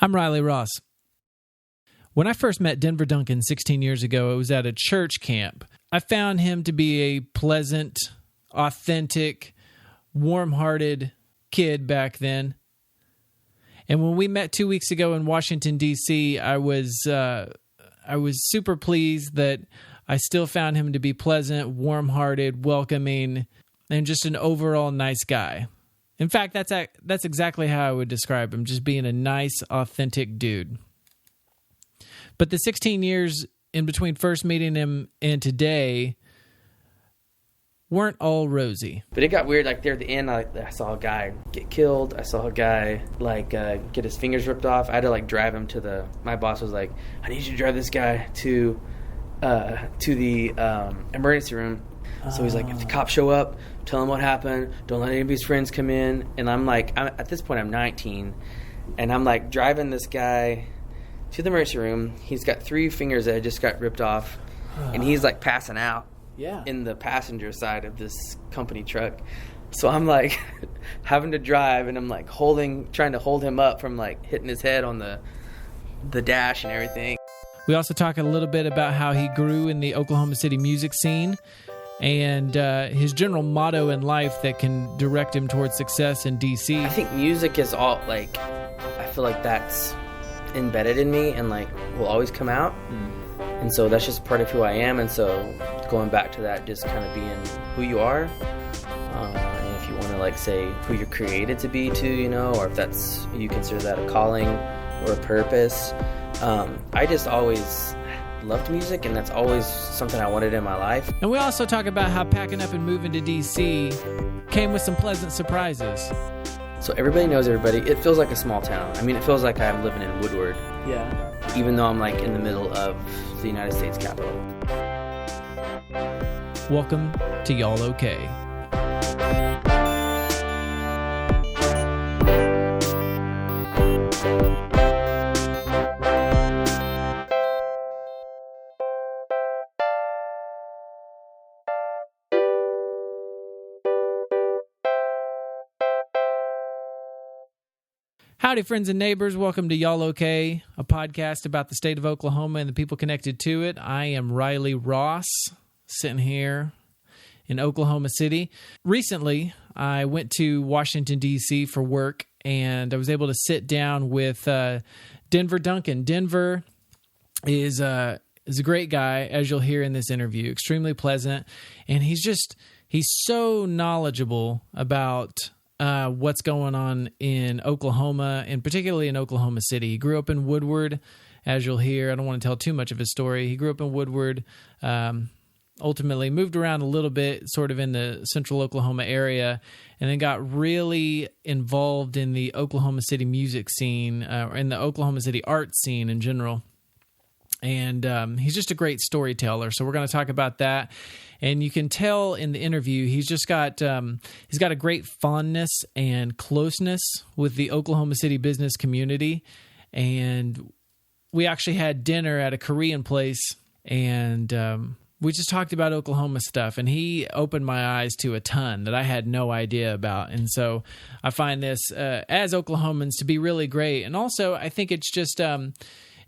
I'm Riley Ross. When I first met Denver Duncan 16 years ago, it was at a church camp. I found him to be a pleasant, authentic, warm-hearted kid back then. And when we met 2 weeks ago in Washington, D.C., I was super pleased that I still found him to be pleasant, warm-hearted, welcoming, and just an overall nice guy. In fact, that's exactly how I would describe him, just being a nice, authentic dude. But the 16 years in between first meeting him and today weren't all rosy. But it got weird, like there at the end, I saw a guy get killed. I saw a guy get his fingers ripped off. I had to drive him to my boss was like, I need you to drive this guy to the emergency room. So he's like, if the cops show up, tell him what happened. Don't let any of his friends come in. And at this point, I'm 19. And I'm driving this guy to the emergency room. He's got 3 fingers that just got ripped off. And he's passing out in the passenger side of this company truck. So I'm having to drive, and I'm trying to hold him up from hitting his head on the dash and everything. We also talk a little bit about how he grew in the Oklahoma City music scene and his general motto in life that can direct him towards success in D.C. I think music is all, I feel like that's embedded in me and, will always come out. And so that's just part of who I am. And so going back to that, just kind of being who you are. And if you want to, say who you're created to be too, or if you consider that a calling or a purpose. I just always loved music, and that's always something I wanted in my life. And we also talk about how packing up and moving to D.C. came with some pleasant surprises. So everybody knows everybody. It feels like a small town. I mean, it feels like I'm living in Woodward. Yeah. Even though I'm in the middle of the United States Capitol. Welcome to Y'all Okay. Howdy, friends and neighbors. Welcome to Y'all Okay, a podcast about the state of Oklahoma and the people connected to it. I am Riley Ross, sitting here in Oklahoma City. Recently, I went to Washington, D.C. for work, and I was able to sit down with Denver Duncan. Denver is a great guy, as you'll hear in this interview, extremely pleasant, and he's so knowledgeable about what's going on in Oklahoma, and particularly in Oklahoma City. He grew up in Woodward, as you'll hear. I don't want to tell too much of his story. He grew up in Woodward, ultimately moved around a little bit, sort of in the central Oklahoma area, and then got really involved in the Oklahoma City music scene, in the Oklahoma City art scene in general. And he's just a great storyteller, so we're going to talk about that. And you can tell in the interview he's got a great fondness and closeness with the Oklahoma City business community. And we actually had dinner at a Korean place, and we just talked about Oklahoma stuff. And he opened my eyes to a ton that I had no idea about. And so I find this as Oklahomans to be really great. And also I think it's just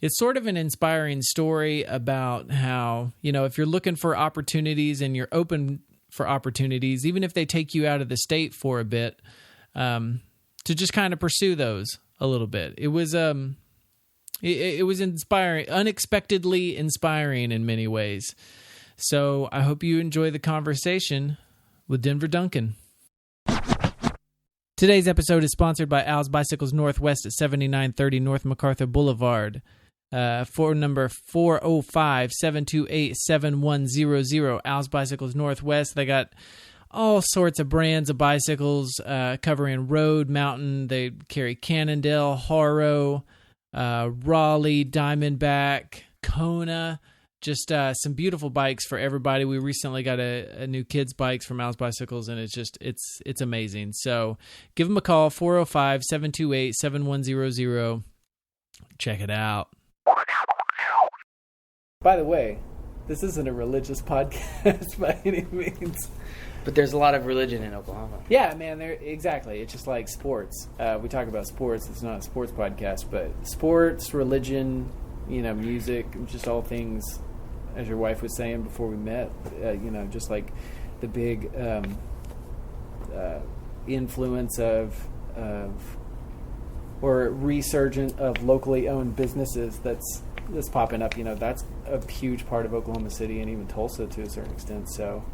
it's sort of an inspiring story about how, if you're looking for opportunities and you're open for opportunities, even if they take you out of the state for a bit, to just kind of pursue those a little bit. It was inspiring, unexpectedly inspiring in many ways. So I hope you enjoy the conversation with Denver Duncan. Today's episode is sponsored by Al's Bicycles Northwest at 7930 North MacArthur Boulevard. Phone number 405-728-7100. Al's Bicycles Northwest. They got all sorts of brands of bicycles covering road, mountain. They carry Cannondale, Haro, Raleigh, Diamondback, Kona. Just some beautiful bikes for everybody. We recently got a new kids' bikes from Al's Bicycles, and it's amazing. So give them a call, 405-728-7100. Check it out. By the way, this isn't a religious podcast by any means. But there's a lot of religion in Oklahoma. Yeah, man, exactly. It's just like sports. We talk about sports. It's not a sports podcast, but sports, religion, music, just all things, as your wife was saying before we met, just like the big influence of or resurgent of locally owned businesses that's popping up. That's a huge part of Oklahoma City and even Tulsa to a certain extent. So,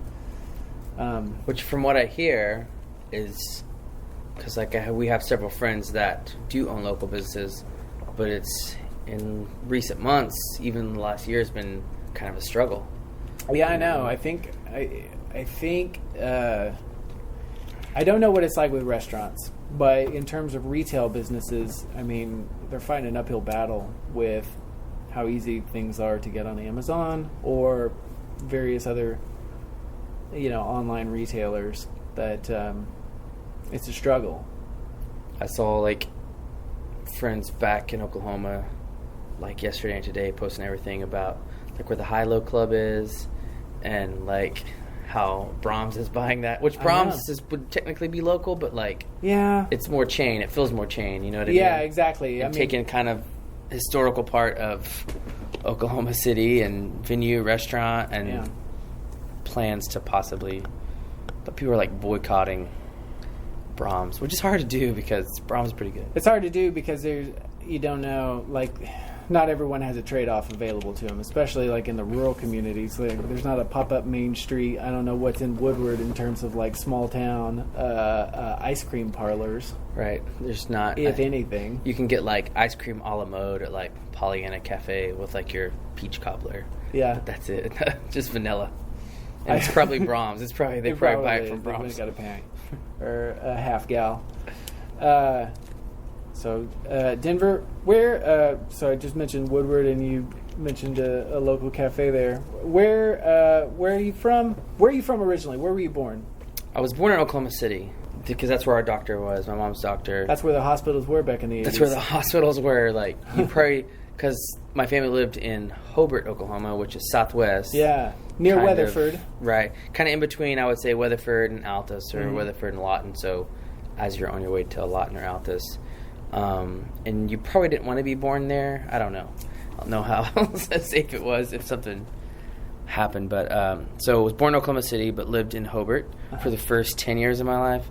which from what I hear is because we have several friends that do own local businesses, but it's in recent months, even the last year, has been kind of a struggle. Yeah, I know. I think I don't know what it's like with restaurants, but in terms of retail businesses, I mean, they're fighting an uphill battle with how easy things are to get on Amazon or various other, online retailers. That it's a struggle. I saw friends back in Oklahoma, yesterday and today, posting everything about where the High-Low Club is, and how Brahms is buying that. Which Brahms would technically be local, but yeah, it's more chain. It feels more chain. You know what I mean? Yeah, exactly. And taking kind of historical part of Oklahoma City and venue, restaurant, and plans to possibly. But people are boycotting Brahms, which is hard to do because Brahms is pretty good. It's hard to do because you don't know, not everyone has a trade-off available to them, especially in the rural communities. There's not a pop-up Main Street. I don't know what's in Woodward in terms of small town ice cream parlors. Right. There's not. If anything, you can get ice cream a la mode at Pollyanna Cafe with your peach cobbler. Yeah. But that's it. Just vanilla. And it's probably Brahms. They probably buy it from Brahms. Got a pint or a half gal. So Denver, where? So I just mentioned Woodward, and you mentioned a local cafe there. Where are you from? Where are you from originally? Where were you born? I was born in Oklahoma City because that's where our doctor was. My mom's doctor. That's where the hospitals were back in the 80s. That's where the hospitals were. You probably because my family lived in Hobart, Oklahoma, which is southwest. Yeah, near Weatherford. Right, kind of in between. I would say Weatherford and Altus, or Weatherford and Lawton. So, as you're on your way to Lawton or Altus. And you probably didn't want to be born there. I don't know how safe it was if something happened. But so I was born in Oklahoma City, but lived in Hobart for the first 10 years of my life,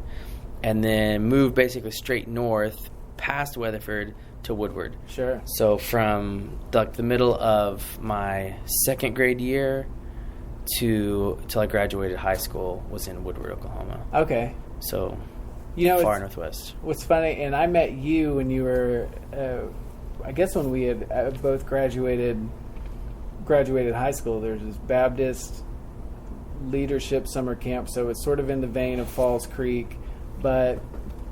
and then moved basically straight north past Weatherford to Woodward. Sure. So from the middle of my second grade year till I graduated high school was in Woodward, Oklahoma. Okay. So. Far northwest. What's funny, and I met you when you were, I guess when we had both graduated high school. There's this Baptist leadership summer camp, so it's sort of in the vein of Falls Creek, but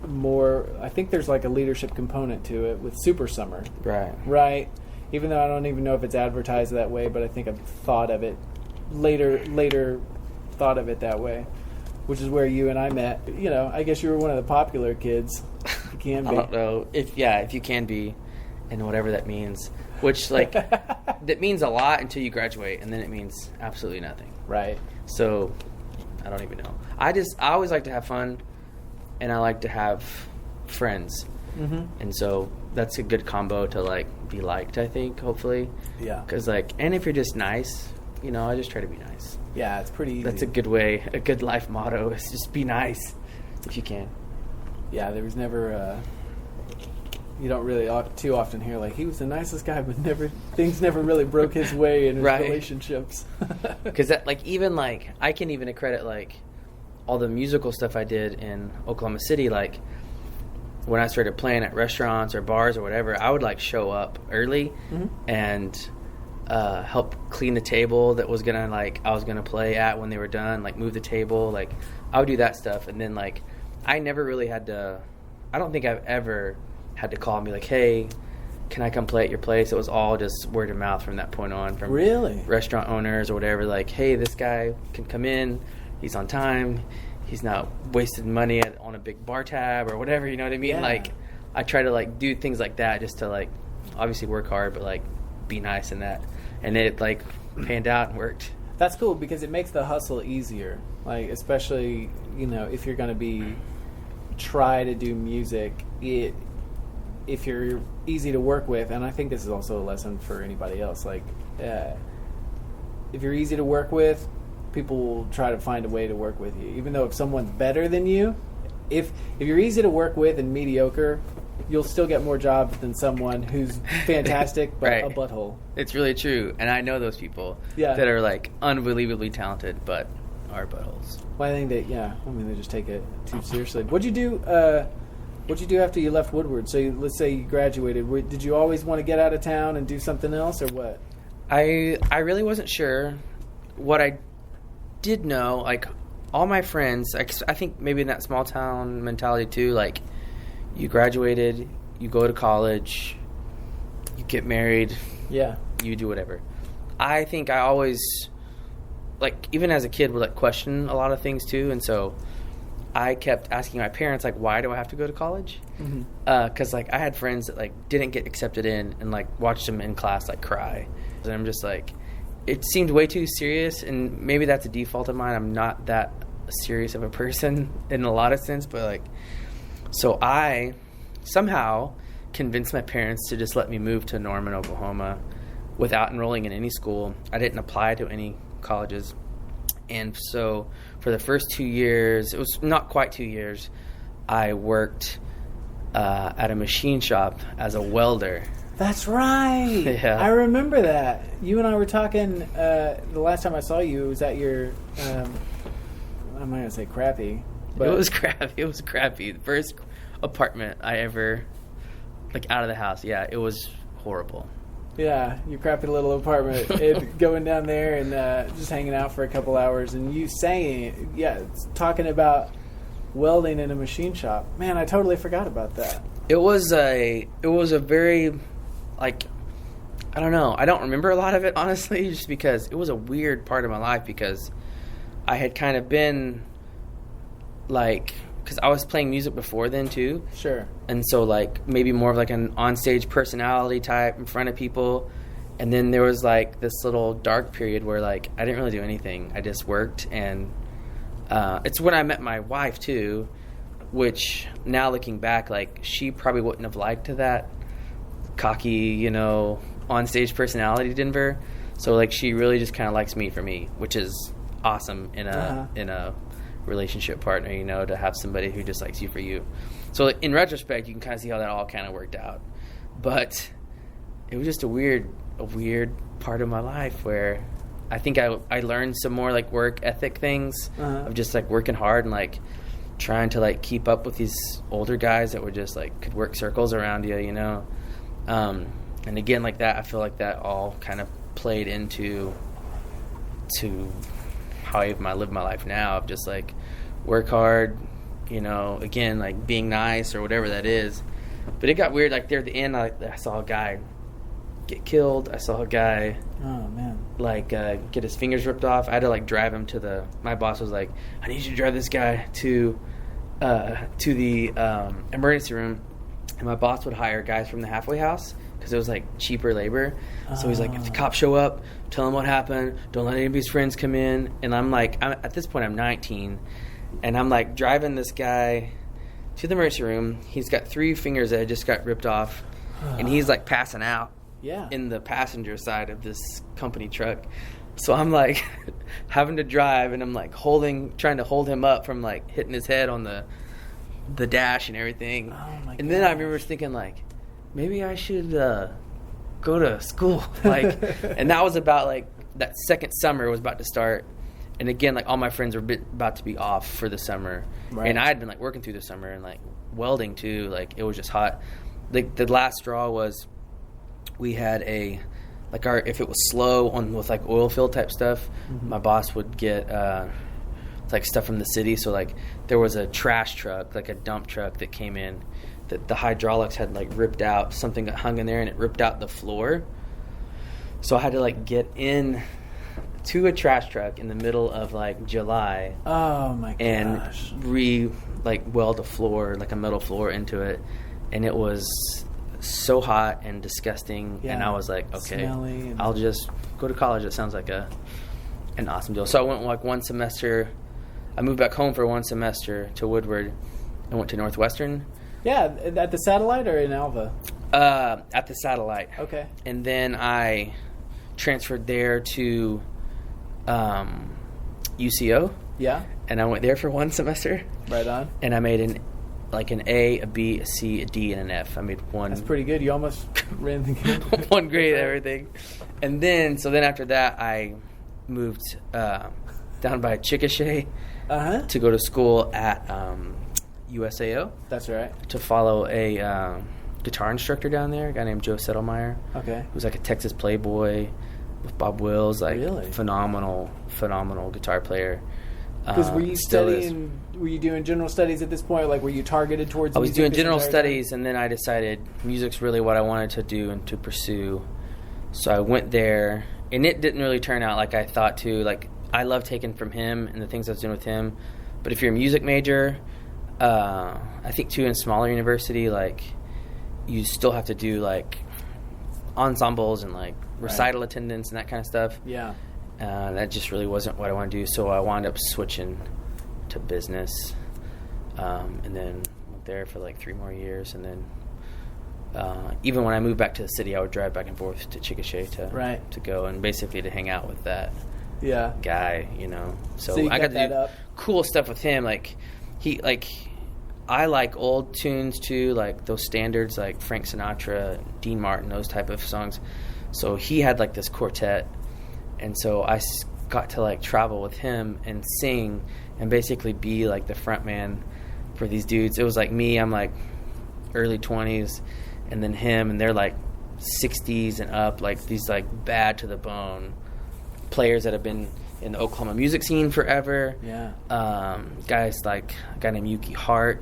more, I think there's a leadership component to it with Super Summer. Right. Even though I don't even know if it's advertised that way, but I think I've thought of it later thought of it that way. Which is where you and I met. I guess you were one of the popular kids. You can be. I don't know if you can be, and whatever that means. Which that means a lot until you graduate, and then it means absolutely nothing. Right. So I don't even know. I always like to have fun, and I like to have friends, and so that's a good combo to be liked. I think hopefully. Yeah. Because and if you're just nice, I just try to be nice. Yeah, it's pretty easy. That's a good way, a good life motto is just be nice if you can. Yeah, there was never, you don't really too often hear he was the nicest guy, but things never really broke his way in his relationships. Because even I can even accredit all the musical stuff I did in Oklahoma City. When I started playing at restaurants or bars or whatever, I would show up early and help clean the table that was gonna I was gonna play at when they were done, move the table. I would do that stuff, and then I never really had to. I don't think I've ever had to call and be hey, can I come play at your place? It was all just word of mouth from that point on, from restaurant owners or whatever. Hey, this guy can come in. He's on time. He's not wasting money on a big bar tab or whatever. You know what I mean? Yeah. I try to do things like that just to obviously work hard, but be nice in that. And it panned out and worked. That's cool because it makes the hustle easier. Like, especially, if you're going to try to do music, if you're easy to work with, and I think this is also a lesson for anybody else, like, if you're easy to work with, people will try to find a way to work with you. Even though if someone's better than you, if you're easy to work with and mediocre, you'll still get more jobs than someone who's fantastic but right. a butthole. It's really true, and I know those people that are like unbelievably talented but are buttholes. Well, I think they just take it too seriously. What'd you do? What'd you do after you left Woodward? So let's say you graduated. Did you always want to get out of town and do something else, or what? I really wasn't sure. What I did know, like all my friends, I think maybe in that small town mentality too, like you graduated, you go to college, you get married, you do whatever. I think I always, like even as a kid, would like question a lot of things too, and so I kept asking my parents, like, why do I have to go to college? Because like I had friends that like didn't get accepted in, and like watched them in class like cry, and I'm just like, it seemed way too serious, and maybe that's a default of mine. I'm not that serious of a person in a lot of sense, but like, so I somehow convinced my parents to just let me move to Norman, Oklahoma without enrolling in any school. I didn't apply to any colleges. And so for the first 2 years, it was not quite 2 years, I worked at a machine shop as a welder. That's right. Yeah. I remember that. You and I were talking the last time I saw you. It was at your, I'm not going to say crappy. But It was crappy. It was crappy. The first apartment I ever, like, out of the house. Yeah, it was horrible. Yeah, your crappy little apartment. Going down there and just hanging out for a couple hours, and you talking about welding in a machine shop. Man, I totally forgot about that. It was a very, like, I don't know. I don't remember a lot of it, honestly, just because it was a weird part of my life, because I had kind of been, like, because I was playing music before then, too. Sure. And so, like, maybe more of, like, an onstage personality type in front of people. And then there was, like, this little dark period where, like, I didn't really do anything. I just worked. And it's when I met my wife, too, which now looking back, like, she probably wouldn't have liked that cocky, onstage personality to Denver. So, like, she really just kind of likes me for me, which is awesome in a relationship partner, to have somebody who just likes you for you. So, like, in retrospect, you can kind of see how that all kind of worked out. But it was just a weird part of my life where I think I learned some more, like, work ethic things of just, like, working hard and, like, trying to, like, keep up with these older guys that were just, like, could work circles around you, and again, like that, I feel like that all kind of played into how I live my life now, of just, like, work hard, again, like, being nice or whatever that is. But it got weird, like, there at the end, I saw a guy get killed. I saw a guy, like, get his fingers ripped off. I had to, like, drive him my boss was like, I need you to drive this guy to the emergency room. And my boss would hire guys from the halfway house because it was, like, cheaper labor. So he's like, if the cops show up, tell them what happened. Don't let any of his friends come in. And I'm like, at this point, I'm 19. And I'm, like, driving this guy to the emergency room. He's got 3 fingers that just got ripped off. And he's, like, passing out in the passenger side of this company truck. So I'm, like, having to drive, and I'm, like, trying to hold him up from, like, hitting his head on the dash and everything. And then I remember thinking, like, maybe I should go to school. Like, and that was about, like, that second summer was about to start. And again, like, all my friends were about to be off for the summer. Right. And I had been, like, working through the summer and, like, welding too. Like, it was just hot. Like, the last straw was we had if it was slow with, like, oil field type stuff, my boss would get like, stuff from the city. So, like, there was a trash truck, like a dump truck that came in that the hydraulics had, like, ripped out. Something got hung in there and it ripped out the floor. So I had to, like, get in to a trash truck in the middle of, like, July. Oh my gosh. And weld a floor, like a metal floor into it. And it was so hot and disgusting. Yeah. And I was like, okay, I'll just go to college. It sounds like a an awesome deal. So I went like one semester. I moved back home for one semester to Woodward and went to Northwestern. Yeah, at the Satellite or in Alva? At the Satellite. Okay. And then I transferred there to UCO. Yeah. And I went there for one semester. Right on. And I made an A, a B, a C, a D, and an F. I made one. That's pretty good. You almost ran the game. One grade, everything. And then, after that, I moved down by Chickasha to go to school at USAO. That's right. To follow a guitar instructor down there, a guy named Joe Settlemeyer. Okay. Who's like a Texas Playboy with Bob Wills. Like, really? Phenomenal guitar player. Because were you studying? Were you doing general studies at this point? Like, were you targeted towards? I was doing general studies, and then I decided music's really what I wanted to do and to pursue. So I went there, and it didn't really turn out like I thought to. Like, I love taking from him and the things I was doing with him. But if you're a music major, I think too in a smaller university, like you still have to do like ensembles and like recital attendance and that kind of stuff. Yeah. That just really wasn't what I wanted to do, so I wound up switching to business, and then went there for like 3 more years, and then even when I moved back to the city, I would drive back and forth to Chickasha to go and basically to hang out with that guy, you know. So I got to do cool stuff with him. Like I like old tunes too, like those standards, like Frank Sinatra, Dean Martin, those type of songs. So he had like this quartet. And so I got to like travel with him and sing and basically be like the front man for these dudes. It was like me, I'm like early 20s, and then him, and they're like 60s and up, like these like bad to the bone players that have been in the Oklahoma music scene forever. Yeah. Guys like a guy named Yuki Hart,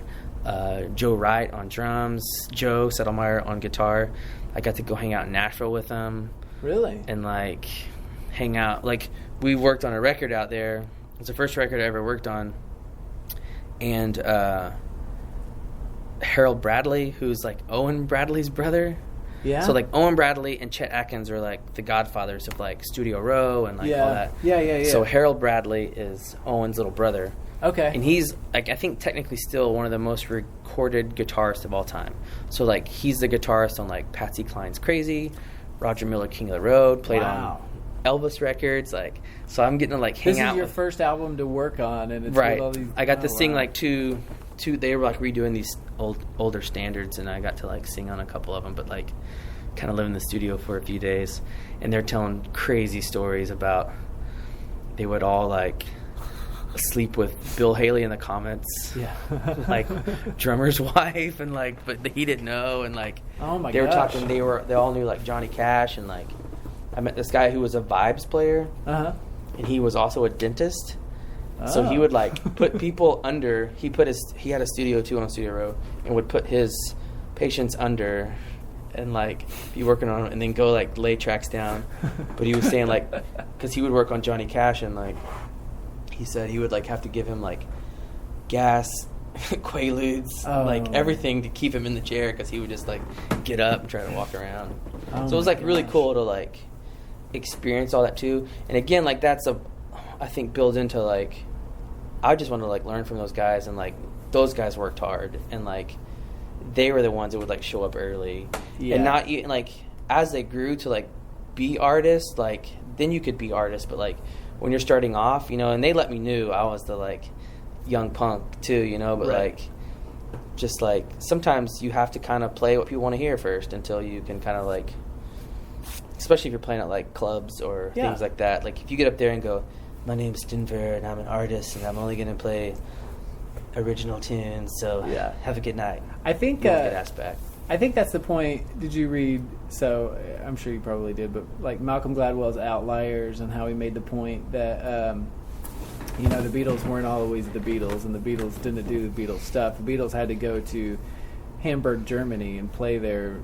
Joe Wright on drums, Joe Settlemeyer on guitar. I got to go hang out in Nashville with them. Really? And like hang out. Like, we worked on a record out there. It was the first record I ever worked on. And Harold Bradley, who's like Owen Bradley's brother. Yeah. So like Owen Bradley and Chet Atkins are like the godfathers of like Studio Row and like all that. Yeah. So Harold Bradley is Owen's little brother. Okay. And he's like, I think technically still one of the most recorded guitarists of all time. So like he's the guitarist on like Patsy Cline's Crazy, Roger Miller King of the Road, played on Elvis records. Like, so I'm getting to like hang out. This is your first album to work on, and it's right. with all these, I got to sing like two. They were like redoing these older standards, and I got to like sing on a couple of them. But like, kind of live in the studio for a few days, and they're telling crazy stories about they would all like sleep with Bill Haley in the comments, like drummer's wife, and like, but he didn't know, and like, oh my they were talking. They all knew like Johnny Cash, and like, I met this guy who was a vibes player, and he was also a dentist. So he would like put people under. He had a studio too on Studio Row, and would put his patients under, and like be working on them, and then go like lay tracks down. But he was saying like, because he would work on Johnny Cash, and like he said he would like have to give him like gas, Quaaludes, like everything to keep him in the chair, because he would just like get up and try to walk around. So it was like really cool to like experience all that too. And again, like that's I think builds into like, I just want to like learn from those guys, and like those guys worked hard, and like they were the ones that would like show up early, and not even like as they grew to like be artists, like then you could be artists, but like when you're starting off, you know, and they let me know I was the like young punk too, you know, but like just like sometimes you have to kind of play what people want to hear first until you can kind of like, especially if you're playing at like clubs or things like that. Like if you get up there and go, my name's Denver and I'm an artist and I'm only going to play original tunes, so have a good night. I think get asked back. I think that's the point. Did you read, so I'm sure you probably did, but like Malcolm Gladwell's Outliers, and how he made the point that you know, the Beatles weren't always the Beatles, and the Beatles didn't do the Beatles stuff. The Beatles had to go to Hamburg, Germany, and play their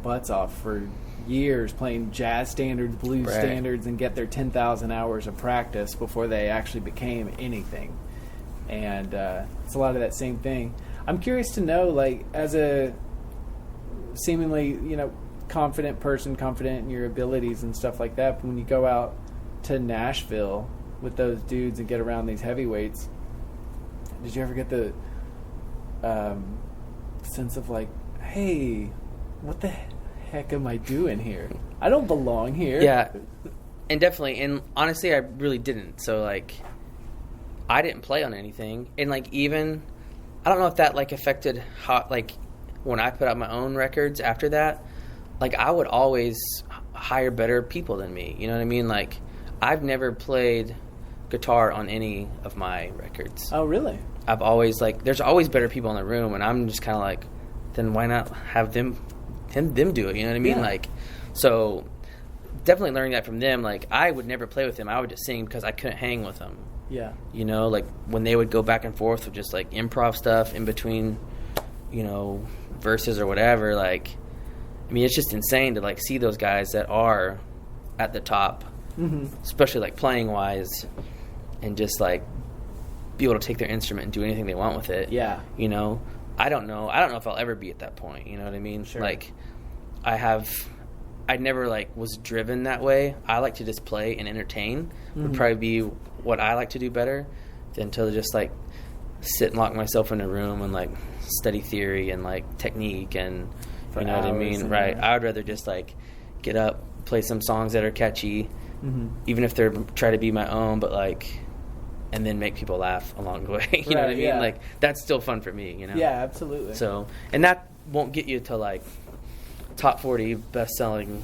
butts off for years, playing jazz standards, blues standards, and get their 10,000 hours of practice before they actually became anything. And it's a lot of that same thing. I'm curious to know, like, as a seemingly, you know, confident person, confident in your abilities and stuff like that, when you go out to Nashville with those dudes and get around these heavyweights, did you ever get the sense of like, hey, what the heck am I doing here? I don't belong here. Yeah, and definitely, and honestly, I really didn't. So like, I didn't play on anything, and like even, I don't know if that like affected how like when I put out my own records after that. Like I would always hire better people than me. You know what I mean? Like I've never played guitar on any of my records. Oh, really? I've always like, there's always better people in the room, and I'm just kind of like, then why not have them do it? You know what I mean? Yeah. Like, so definitely learning that from them. Like I would never play with them. I would just sing because I couldn't hang with them. Yeah. You know, like when they would go back and forth with just like improv stuff in between, you know, verses or whatever. Like, I mean, it's just insane to like see those guys that are at the top, especially like playing wise, and just like be able to take their instrument and do anything they want with it. Yeah. You know, I don't know if I'll ever be at that point. You know what I mean? Sure. Like, I never like was driven that way. I like to just play and entertain. Would probably be what I like to do better than to just like sit and lock myself in a room and like study theory and like technique and For you know what I mean? Right. I would rather just like get up, play some songs that are catchy, even if they're try to be my own, but like, and then make people laugh along the way. You know what I mean? Yeah. Like that's still fun for me, you know? Yeah, absolutely. So, and that won't get you to like top 40 best-selling,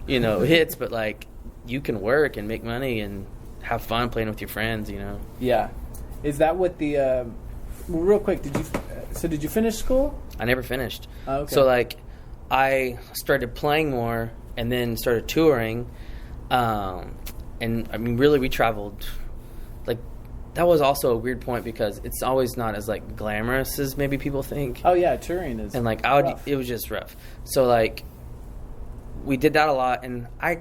you know, hits, but like you can work and make money and have fun playing with your friends, you know? Yeah. Is that what the real quick, did you finish school? I never finished. Oh, okay. So like I started playing more and then started touring. And I mean, really we traveled, like that was also a weird point because it's always not as like glamorous as maybe people think. Oh yeah, touring is. And like rough. it was just rough. So like we did that a lot, and I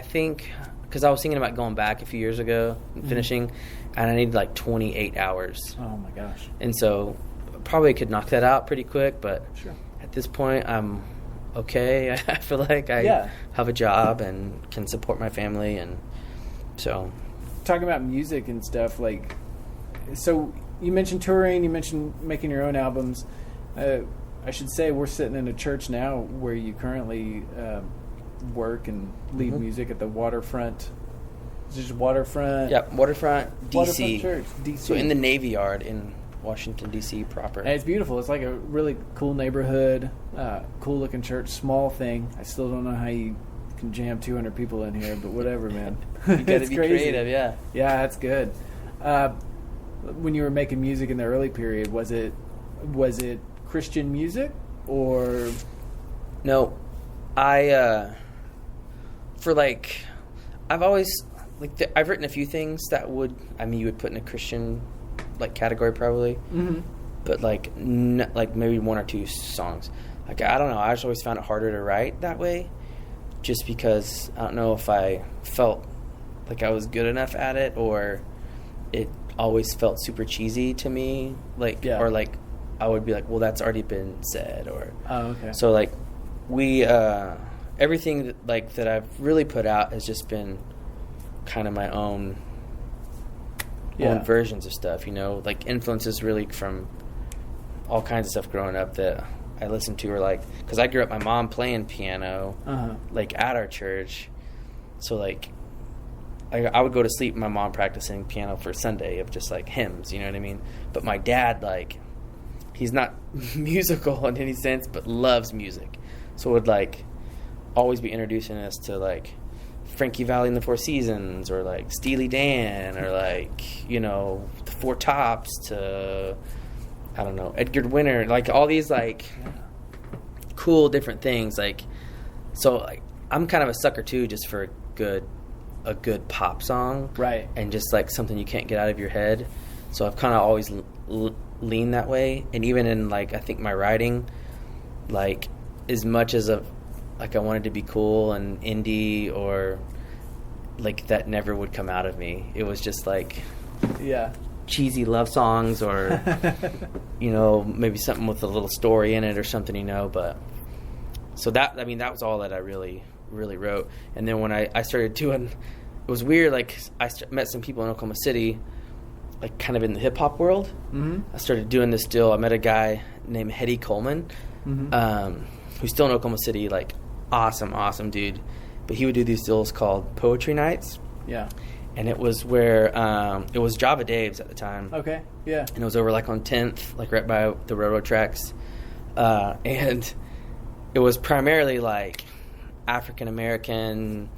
think because I was thinking about going back a few years ago and finishing, and I needed like 28 hours. Oh my gosh. And so probably could knock that out pretty quick, but Sure. at this point I'm okay. I feel like I have a job and can support my family, and so Talking about music and stuff, like, so you mentioned touring, you mentioned making your own albums. I should say we're sitting in a church now where you currently work and lead music at the Waterfront. Is it just Waterfront? yeah, Waterfront, DC. Waterfront Church, DC. So in the Navy Yard in Washington, D.C. proper. And it's beautiful. It's like a really cool neighborhood, cool looking church, small thing. I still don't know how you can jam 200 people in here, but whatever, man. You gotta It's be crazy. creative, yeah. Yeah, that's good. When you were making music in the early period, was it Christian music or? No, I for like I've always like I've written a few things that you would put in a Christian like category probably, but like like maybe one or two songs. Like I don't know, I just always found it harder to write that way, just because I don't know if I felt like I was good enough at it, or it always felt super cheesy to me, like or like I would be like, well, that's already been said, or okay. So like we everything that I've really put out has just been kind of my own versions of stuff, you know, like influences really from all kinds of stuff growing up that I listened to, or like because I grew up my mom playing piano like at our church, so like I would go to sleep my mom practicing piano for Sunday of just like hymns, you know what I mean? But my dad, like, he's not musical in any sense, but loves music, so would like always be introducing us to like Frankie Valli and the Four Seasons, or like Steely Dan, or like, you know, the Four Tops, to I don't know, Edgar Winter, like all these like cool different things. Like, so like I'm kind of a sucker too, just for a good pop song, Right. And just like something you can't get out of your head. So I've kind of always leaned that way, and even in like I think my writing, like as much as like I wanted to be cool and indie, or like that never would come out of me. It was just like cheesy love songs, or you know, maybe something with a little story in it or something, you know. But so that, I mean, that was all that I really wrote. And then when I started doing, was weird. Like met some people in Oklahoma City, like kind of in the hip hop world. Mm-hmm. I started doing this deal. I met a guy named Hetty Coleman, who's still in Oklahoma City. Like awesome dude. But he would do these deals called poetry nights. Yeah. And it was where it was Java Dave's at the time. Okay. Yeah. And it was over like on 10th, like right by the railroad tracks. And it was primarily like African American,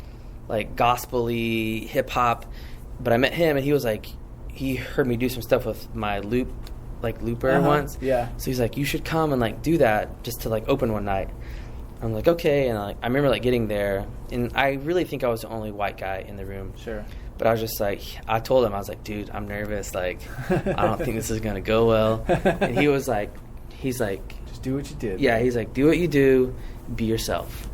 like gospel-y, hip-hop. But I met him, and he was like, he heard me do some stuff with my looper once. Yeah. So he's like, you should come and like do that just to like open one night. I'm like, okay. And I remember like getting there, and I really think I was the only white guy in the room. Sure. But I was just like, I told him, I was like, dude, I'm nervous. Like, I don't think this is going to go well. And he's like, just do what you did. Yeah, he's like, do what you do, be yourself.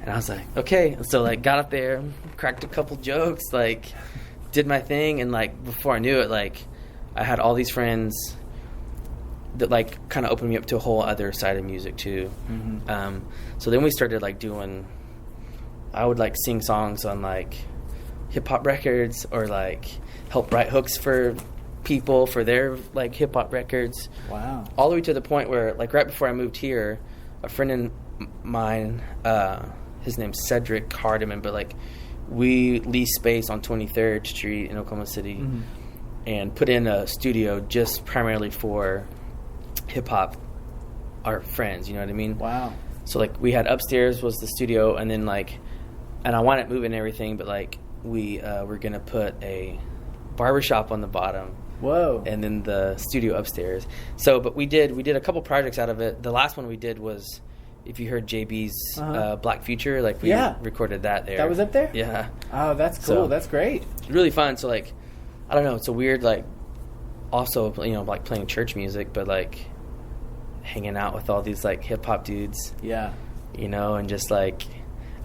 And I was like, okay. And so like got up there, cracked a couple jokes, like did my thing. And like before I knew it, like I had all these friends that like kind of opened me up to a whole other side of music too. Mm-hmm. So then we started like I would like sing songs on like hip hop records, or like help write hooks for people for their like hip hop records. Wow. All the way to the point where like right before I moved here, a friend of mine, his name's Cedric Hardiman, but like we leased space on 23rd Street in Oklahoma City, mm-hmm. and put in a studio just primarily for hip hop, our friends, you know what I mean? Wow. So like we had upstairs was the studio, and then like, and I wanted moving and everything, but like we were gonna put a barbershop on the bottom. Whoa. And then the studio upstairs. So, but we did a couple projects out of it. The last one we did was, if you heard JB's Black Future, like we recorded that there. That was up there? Yeah. Oh, that's cool. So, that's great. It's really fun. So like, I don't know. It's a weird like, also like playing church music, but like hanging out with all these like hip hop dudes. Yeah. And just like,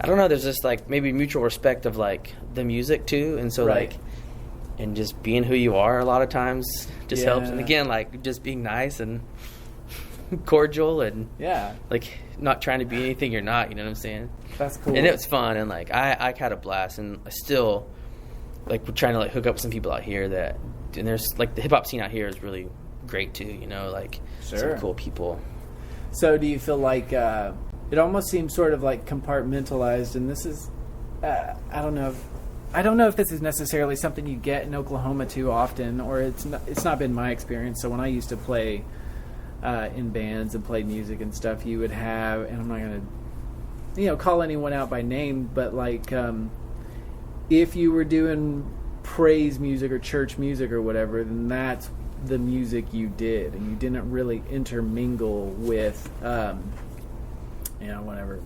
I don't know. There's just like maybe mutual respect of like the music too, and so like. And just being who you are a lot of times just helps. And again, like just being nice and cordial and like not trying to be anything you're not, you know what I'm saying? That's cool. And it was fun, and like I had a blast, and I still like we're trying to like hook up with some people out here and there's like the hip hop scene out here is really great too, like some cool people. So do you feel like it almost seems sort of like compartmentalized, and this is I don't know if this is necessarily something you get in Oklahoma too often, or it's not been my experience. So when I used to play in bands and play music and stuff, you would have, and I'm not going to, call anyone out by name, but like if you were doing praise music or church music or whatever, then that's the music you did, and you didn't really intermingle with, whatever,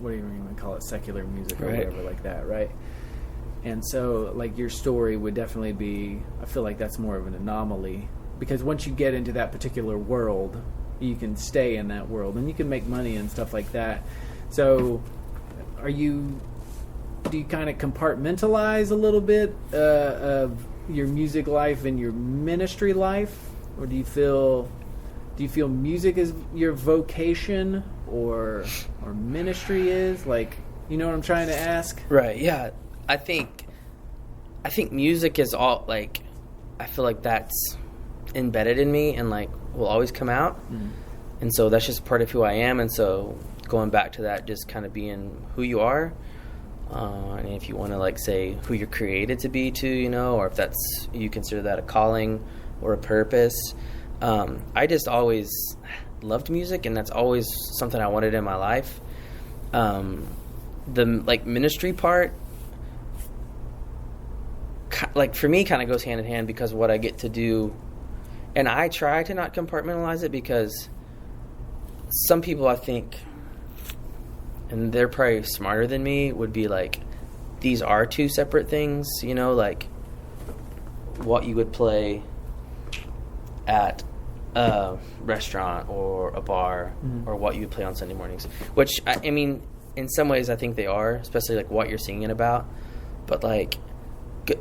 what do you even call it, secular music or whatever like that, right? And so, like, your story would definitely be, I feel like that's more of an anomaly. Because once you get into that particular world, you can stay in that world. And you can make money and stuff like that. So, do you kind of compartmentalize a little bit of your music life and your ministry life? Or do you feel music is your vocation or ministry is? Like, you know what I'm trying to ask? Right, yeah. I think music is all like, I feel like that's embedded in me and like will always come out, and so that's just part of who I am. And so going back to that, just kind of being who you are, and if you want to like say who you're created to be too, or if that's you consider that a calling or a purpose. I just always loved music, and that's always something I wanted in my life. The like ministry part, like for me, kind of goes hand in hand because of what I get to do, and I try to not compartmentalize it, because some people I think, and they're probably smarter than me, would be like, these are two separate things, like what you would play at a restaurant or a bar, or what you would play on Sunday mornings, which I mean, in some ways I think they are, especially like what you're singing about, but like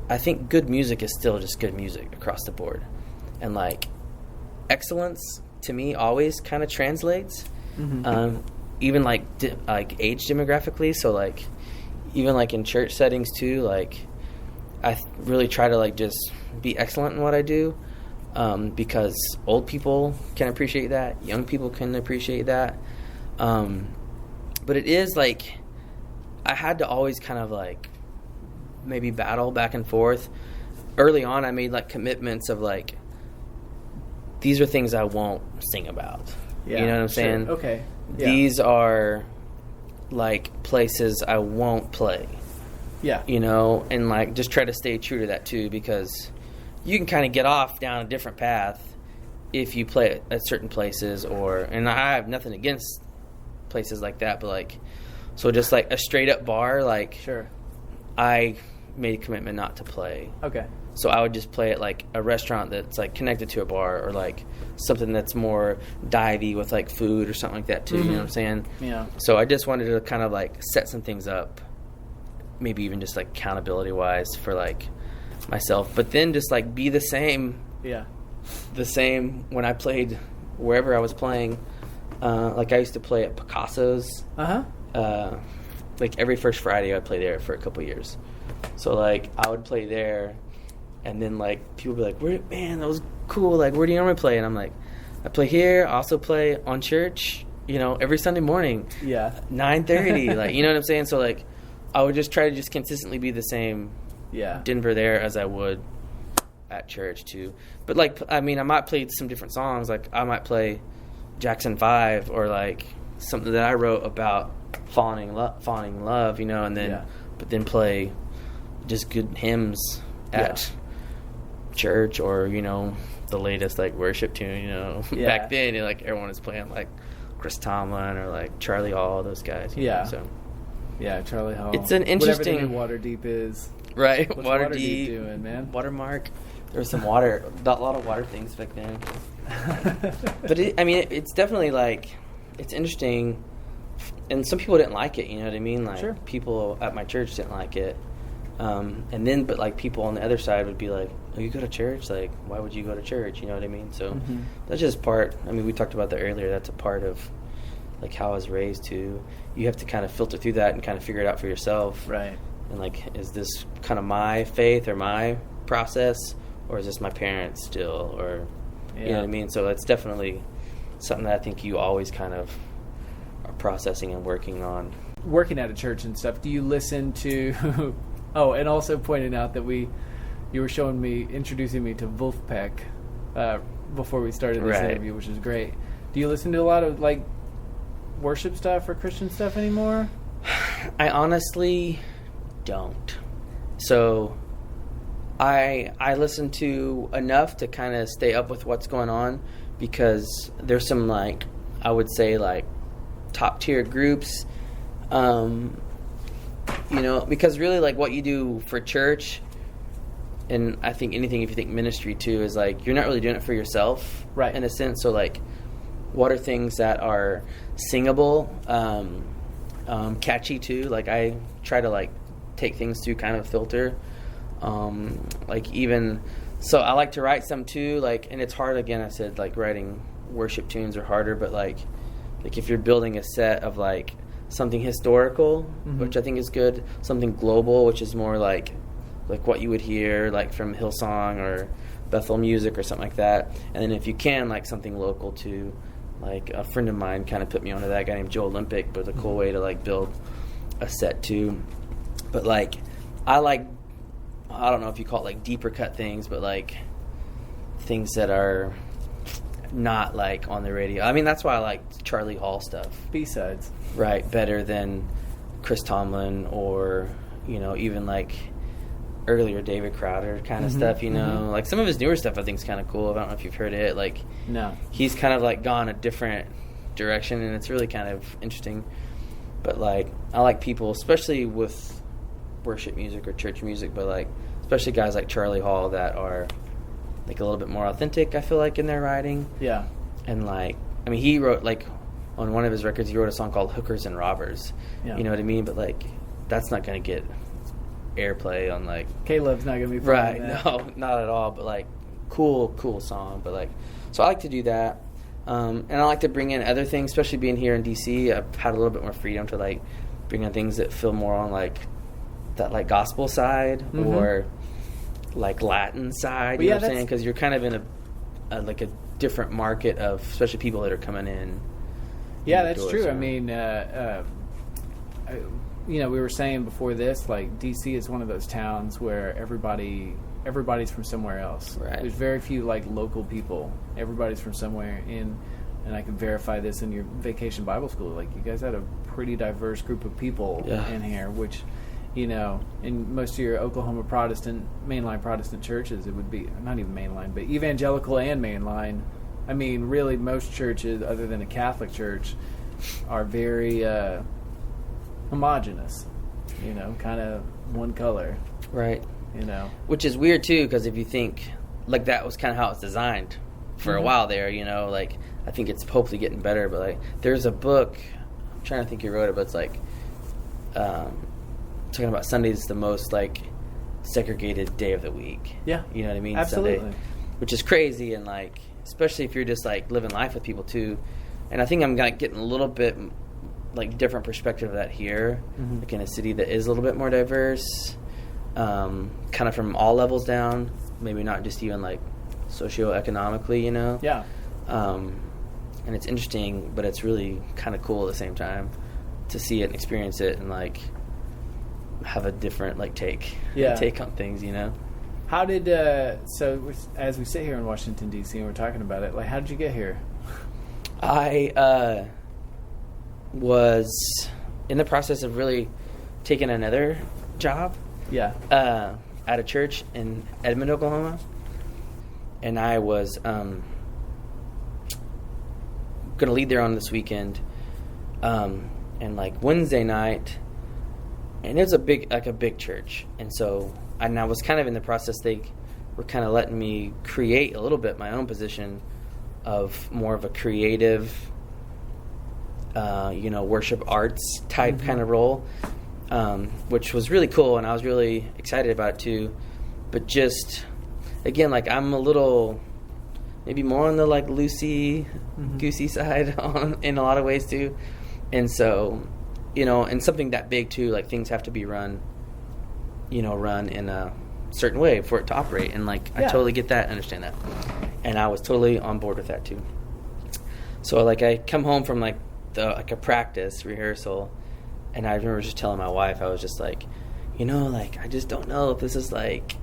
I think good music is still just good music across the board, and like excellence to me always kind of translates, even like age demographically. So like even like in church settings too, like really try to like just be excellent in what I do, because old people can appreciate that, young people can appreciate that, but it is like I had to always kind of like maybe battle back and forth. Early on, I made like commitments of like, these are things I won't sing about. Yeah, you know what I'm saying? Okay. Yeah. These are like places I won't play. Yeah. You know, and like just try to stay true to that too, because you can kind of get off down a different path if you play at certain places, and I have nothing against places like that, but like, so just like a straight up bar, like, sure, I made a commitment not to play. Okay. So I would just play at like a restaurant that's like connected to a bar, or like something that's more divey with like food or something like that too. You know what I'm saying? Yeah. So I just wanted to kind of like set some things up, maybe even just like accountability wise for like myself, but then just like be the same. Yeah. The same when I played wherever I was playing. Like I used to play at Picasso's. Like every first Friday I'd play there for a couple years. So like I would play there, and then like people would be like, man, that was cool. Like, where do you normally play? And I'm like, I play here. I also play on church, you know, every Sunday morning. Yeah. 9:30. Like, you know what I'm saying? So like I would just try to just consistently be the same. Yeah. Denver there as I would at church too. But like, I mean, I might play some different songs. Like I might play Jackson 5, or like something that I wrote about falling in love, you know, and then but then play just good hymns at church, or you know, the latest like worship tune, you know. Back then, you know, like everyone was playing like Chris Tomlin or like Charlie Hall, those guys, you know, so Charlie Hall. it's an interesting. Whatever the new Waterdeep is, right? What's Waterdeep doing, man? Watermark. There was some water, a lot of water things back then. But it's definitely like, it's interesting, and some people didn't like it. You know what I mean? Like, sure. People at my church didn't like it, and then but like people on the other side would be like, "Oh, you go to church? Like, why would you go to church?" You know what I mean? So that's just part. I mean, we talked about that earlier. That's a part of like how I was raised too. You have to kind of filter through that and kind of figure it out for yourself, right? And like, is this kind of my faith or my process, or is this my parents still, or you know what I mean? So that's definitely something that I think you always kind of are processing and working on. Working at a church and stuff, do you listen to oh, and also pointing out that you were introducing me to Wolfpack before we started this interview, which is great. Do you listen to a lot of like worship stuff or Christian stuff anymore? I honestly don't. So I listen to enough to kind of stay up with what's going on, because there's some like, I would say like top tier groups, you know, because really like what you do for church, and I think anything, if you think ministry too, is like you're not really doing it for yourself, right? In a sense. So like, what are things that are singable, catchy too? Like I try to like take things through kind of filter. Like even so I like to write some too, like, and it's hard, again, I said like writing worship tunes are harder, but like if you're building a set of like something historical, which I think is good, something global, which is more like what you would hear like from Hillsong or Bethel Music or something like that, and then if you can, like something local too. Like a friend of mine kind of put me onto that, guy named Joe Olympic, but it's a cool way to like build a set too. But like I don't know if you call it like deeper cut things, but like things that are not like on the radio. I mean, that's why I like Charlie Hall stuff. B-sides. Right, better than Chris Tomlin, or, you know, even like earlier David Crowder kind of stuff, you know. Like some of his newer stuff I think is kind of cool. I don't know if you've heard it. Like, no. He's kind of like gone a different direction, and it's really kind of interesting. But like, I like people, especially with worship music or church music, but like especially guys like Charlie Hall that are like a little bit more authentic, I feel like, in their writing. Yeah. And like, I mean, he wrote like on one of his records, he wrote a song called Hookers and Robbers. Yeah. You know what I mean? But like, that's not going to get airplay on like Caleb's not going to be right. No, not at all. But like, cool song. But like, so I like to do that. And I like to bring in other things, especially being here in DC. I've had a little bit more freedom to like bring in things that feel more on like that like gospel side, or like Latin side. But You yeah, know what I'm saying? Because you're kind of in a different market of especially people that are coming in. Yeah, that's doors, true. so. I mean, we were saying before this, like DC is one of those towns where everybody's from somewhere else. Right. There's very few like local people. Everybody's from somewhere in, and I can verify this in your Vacation Bible School. Like you guys had a pretty diverse group of people in here, which, in most of your Oklahoma mainline Protestant churches, it would be not even mainline, but evangelical and mainline. I mean, really, most churches, other than a Catholic church, are very homogenous. Kind of one color. Right. Which is weird too, because if you think like that was kind of how it's designed for a while there. Like I think it's hopefully getting better. But like, there's a book. I'm trying to think who wrote it, but it's like talking about Sunday's the most like segregated day of the week. Yeah. You know what I mean? Absolutely. Sunday, which is crazy, and like especially if you're just like living life with people too. And I think I'm like getting a little bit like different perspective of that here, like in a city that is a little bit more diverse, kind of from all levels down, maybe not just even like socioeconomically, Yeah. And it's interesting, but it's really kind of cool at the same time to see it and experience it and like have a different like take on things, How did so as we sit here in Washington D.C. and we're talking about it, like how did you get here? I was in the process of really taking another job. Yeah. At a church in Edmond, Oklahoma, and I was going to lead there on this weekend, and like Wednesday night, and it was a big church, and so I was kind of in the process. They were kind of letting me create a little bit my own position of more of a creative, worship arts type kind of role, which was really cool, and I was really excited about it too. But just, again, like I'm a little, maybe more on the like loosey goosey side in a lot of ways too. And so, and something that big too, like things have to be run in a certain way for it to operate. And like, I totally get that, understand that. And I was totally on board with that too. So like I come home from like a practice rehearsal, and I remember just telling my wife, I was just like, like I just don't know if this is like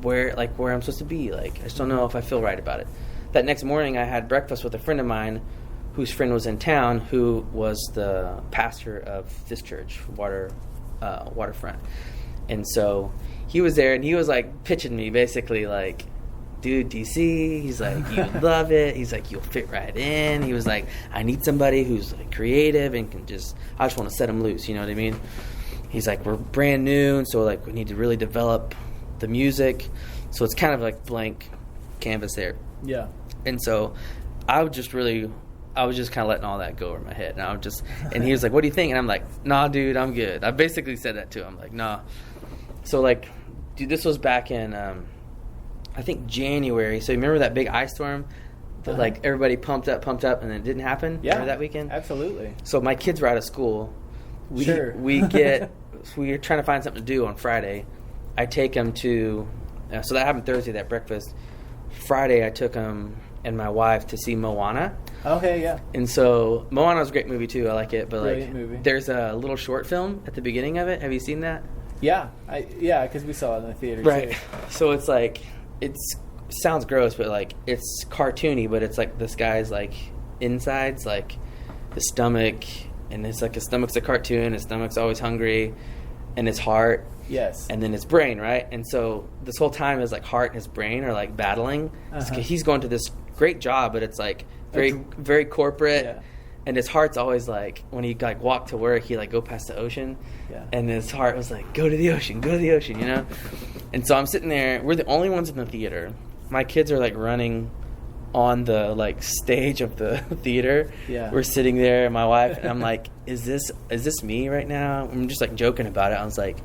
where I'm supposed to be. Like I just don't know if I feel right about it. That next morning I had breakfast with a friend of mine whose friend was in town, who was the pastor of this church, Waterfront. And so he was there, and he was like pitching me basically like, dude, DC, he's like, you love it. He's like, you'll fit right in. He was like, I need somebody who's like creative and I just want to set him loose. You know what I mean? He's like, we're brand new, and so like we need to really develop the music. So it's kind of like blank canvas there. Yeah. And so I was just kind of letting all that go over my head. And he was like, what do you think? And I'm like, nah, dude, I'm good. I basically said that to him. Like, nah. So like, dude, this was back in, I think January. So you remember that big ice storm that like everybody pumped up, and then it didn't happen? Yeah. Remember that weekend? Absolutely. So my kids were out of school. We were trying to find something to do on Friday. I take them to, so that happened Thursday, that breakfast. Friday, I took them and my wife to see Moana. Okay, yeah. And so Moana's a great movie too. I like it, but Brilliant movie. There's a little short film at the beginning of it. Have you seen that? Yeah, because we saw it in the theater right. too. So it's like sounds gross, but like it's cartoony, but it's like this guy's like insides, like his stomach, and it's like his stomach's a cartoon. His stomach's always hungry, and his heart. Yes. And then his brain, right? And so this whole time his like heart and his brain are like battling. He's going to this great job, but it's like very corporate. Yeah. And his heart's always like, when he like walked to work, he like go past the ocean. Yeah. And his heart was like, go to the ocean, And so I'm sitting there. We're the only ones in the theater. My kids are like running on the like stage of the theater. Yeah. We're sitting there, my wife, and I'm like, is this me right now? I'm just like joking about it. I was like,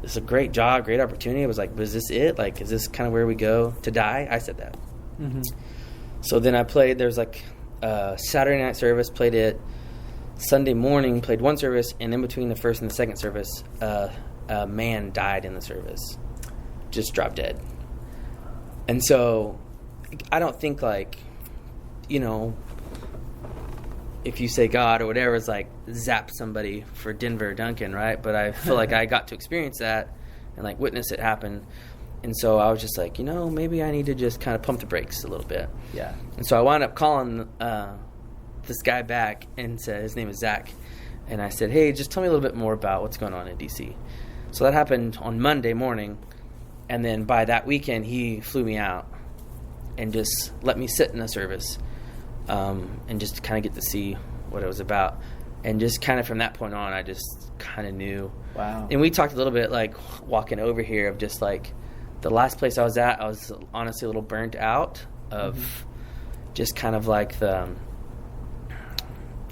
it's a great job, great opportunity. I was like, was this it? Like, is this kind of where we go to die? I said that. Mm-hmm. So then I played, there's like Saturday night service, played it. Sunday morning, played one service, and in between the first and the second service, a man died in the service. just drop dead. And so I don't think like, you know, if you say God or whatever, it's like zap somebody for Denver or Duncan, right? But I feel like I got to experience that and like witness it happen. And so I was just like, you know, maybe I need to just kind of pump the brakes a little bit. Yeah. And so I wound up calling this guy back and said, his name is Zach. And I said, hey, just tell me a little bit more about what's going on in D.C. So that happened on Monday morning. And then by that weekend, he flew me out and just let me sit in a service and just kind of get to see what it was about. And just kind of from that point on, I just kind of knew. Wow. And we talked a little bit, like, walking over here of just, like, the last place I was at, I was honestly a little burnt out of just kind of like the,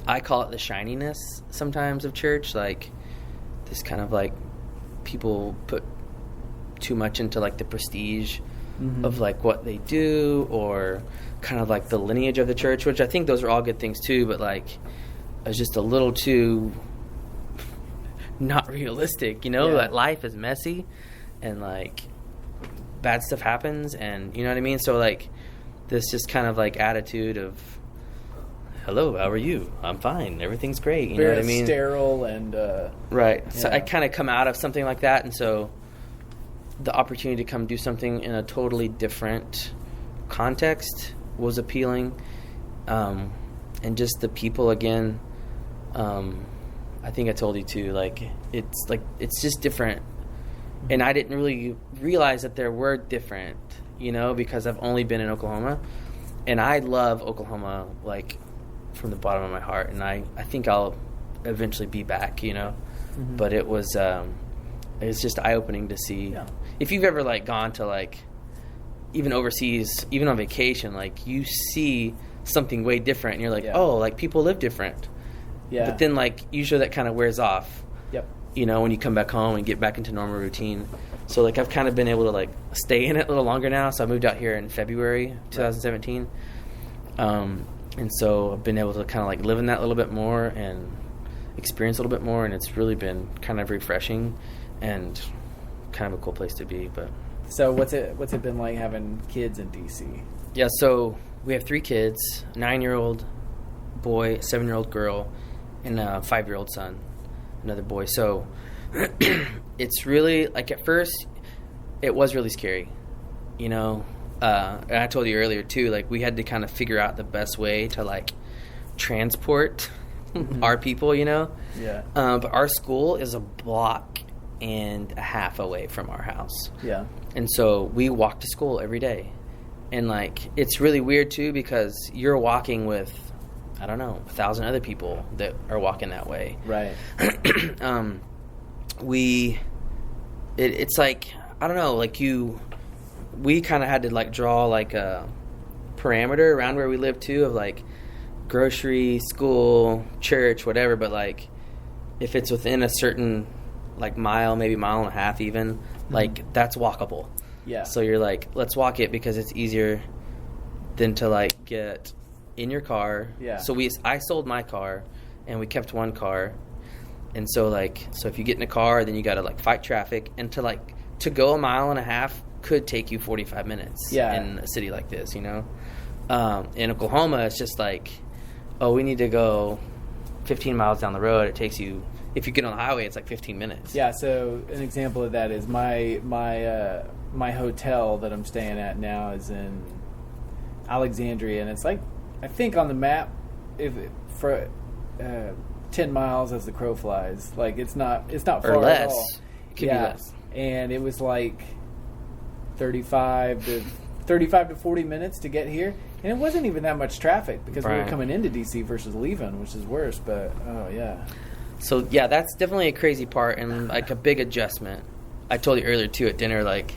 I call it the shininess sometimes of church. Like, this kind of, like, people put too much into, like, the prestige of, like, what they do, or kind of, like, the lineage of the church, which I think those are all good things, too, but, like, it was just a little too not realistic, you know? Yeah. That life is messy, and, like, bad stuff happens, and you know what I mean? So, like, this just kind of, like, attitude of, hello, how are you? I'm fine. Everything's great. You know what I mean? Sterile and... right. Yeah. So I kind of come out of something like that, and so the opportunity to come do something in a totally different context was appealing. And just the people, again, I think I told you too, like, it's just different. And I didn't really realize that there were different, you know, because I've only been in Oklahoma. And I love Oklahoma, like, from the bottom of my heart. And I think I'll eventually be back, you know. But it was just eye-opening to see. Yeah. If you've ever, like, gone to, like, even overseas, even on vacation, like, you see something way different. And you're like, oh, like, people live different. Yeah. But then, like, usually that kind of wears off. Yep. You know, when you come back home and get back into normal routine. So, like, I've kind of been able to, like, stay in it a little longer now. So I moved out here in February 2017. And so I've been able to kind of, like, live in that a little bit more and experience a little bit more. And it's really been kind of refreshing and kind of a cool place to be. But So what's it been like having kids in D.C.? yeah, so we have 3 kids, a 9-year-old boy, a 7-year-old girl, and a 5-year-old son, another boy. So it's really, like, at first it was really scary, you know. And I told you earlier too, like, we had to kind of figure out the best way to, like, transport our people, you know. Yeah. But our school is a block and a half away from our house. Yeah. And so we walk to school every day. And, like, it's really weird too, because you're walking with, I don't know, 1,000 other people that are walking that way. Right. It's like, I don't know, like, we kind of had to, like, draw, like, a parameter around where we live too, of, like, grocery, school, church, whatever. But, like, if it's within a certain, like, mile, maybe mile and a half even, like, that's walkable. Yeah. So you're like, let's walk it because it's easier than to, like, get in your car. Yeah. So I sold my car and we kept one car. And so, like, so if you get in a car, then you got to, like, fight traffic, and to go a mile and a half could take you 45 minutes in a city like this, you know? In Oklahoma, it's just like, oh, we need to go 15 miles down the road. It takes you, if you get on the highway, it's like 15 minutes. Yeah, so an example of that is my hotel that I'm staying at now is in Alexandria, and it's like, I think on the map, for 10 miles as the crow flies. Like, it's not far or less. at all. It could be less. And it was like 35 to 40 minutes to get here, and it wasn't even that much traffic because we were coming into DC versus leaving, which is worse. But so yeah, that's definitely a crazy part and, like, a big adjustment. I told you earlier too at dinner, like,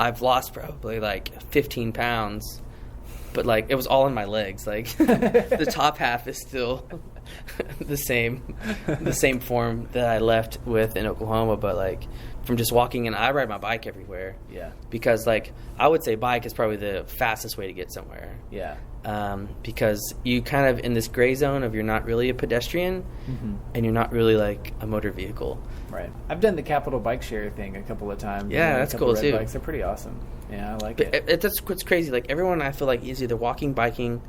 I've lost probably like 15 pounds, but, like, it was all in my legs. Like, the top half is still the same form that I left with in Oklahoma, but, like, from just walking in, I ride my bike everywhere. Yeah. Because, like, I would say bike is probably the fastest way to get somewhere. Yeah. because you kind of in this gray zone of you're not really a pedestrian and you're not really like a motor vehicle. Right. I've done the Capital Bike Share thing a couple of times. Yeah, that's cool too. Bikes are pretty awesome. Yeah, I like it. That's what's crazy. Like everyone, I feel like is either walking, biking,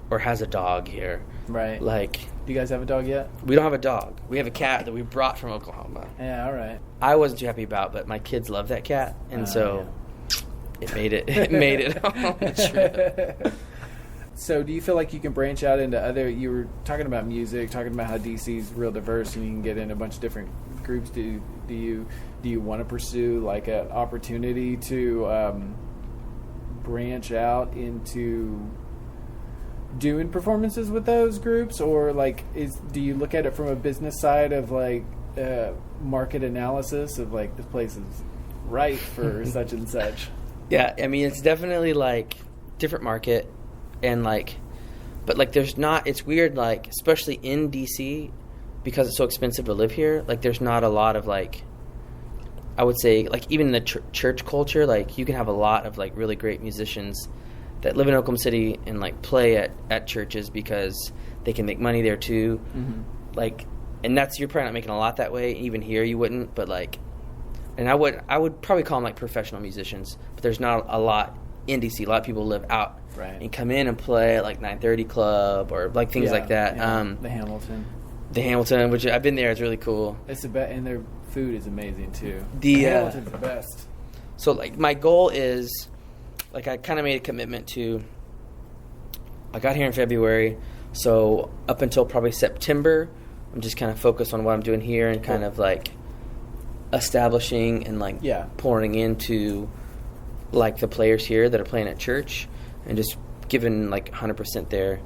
or has a dog here. Right. Like, do you guys have a dog yet? We don't have a dog. We have a cat that we brought from Oklahoma. Yeah, all right. I wasn't too happy about, but my kids love that cat, and so it made it. It made it on the trip. So do you feel like you can branch out into other, you were talking about music, talking about how DC's real diverse and you can get in a bunch of different groups. Do you want to pursue like an opportunity to branch out into doing performances with those groups, or like do you look at it from a business side of like market analysis of like this place is right for such and such? Yeah, I mean it's definitely like different market. And like, but like there's not, it's weird, like, especially in DC, because it's so expensive to live here, like there's not a lot of like, I would say like even in the church culture, like you can have a lot of like really great musicians that live in Oklahoma City and like play at churches because they can make money there too. Like, and that's, you're probably not making a lot that way. Even here you wouldn't, but like, and I would probably call them like professional musicians, but there's not a lot in DC. A lot of people live out and come in and play at like 930 Club or like things like that. Yeah. The Hamilton, which I've been there. It's really cool. It's the best, and their food is amazing too. The Hamilton's the best. So like my goal is, like I kind of made a commitment to. I got here in February, so up until probably September, I'm just kind of focused on what I'm doing here and kind of like establishing and like pouring into like the players here that are playing at church and just giving like 100% there.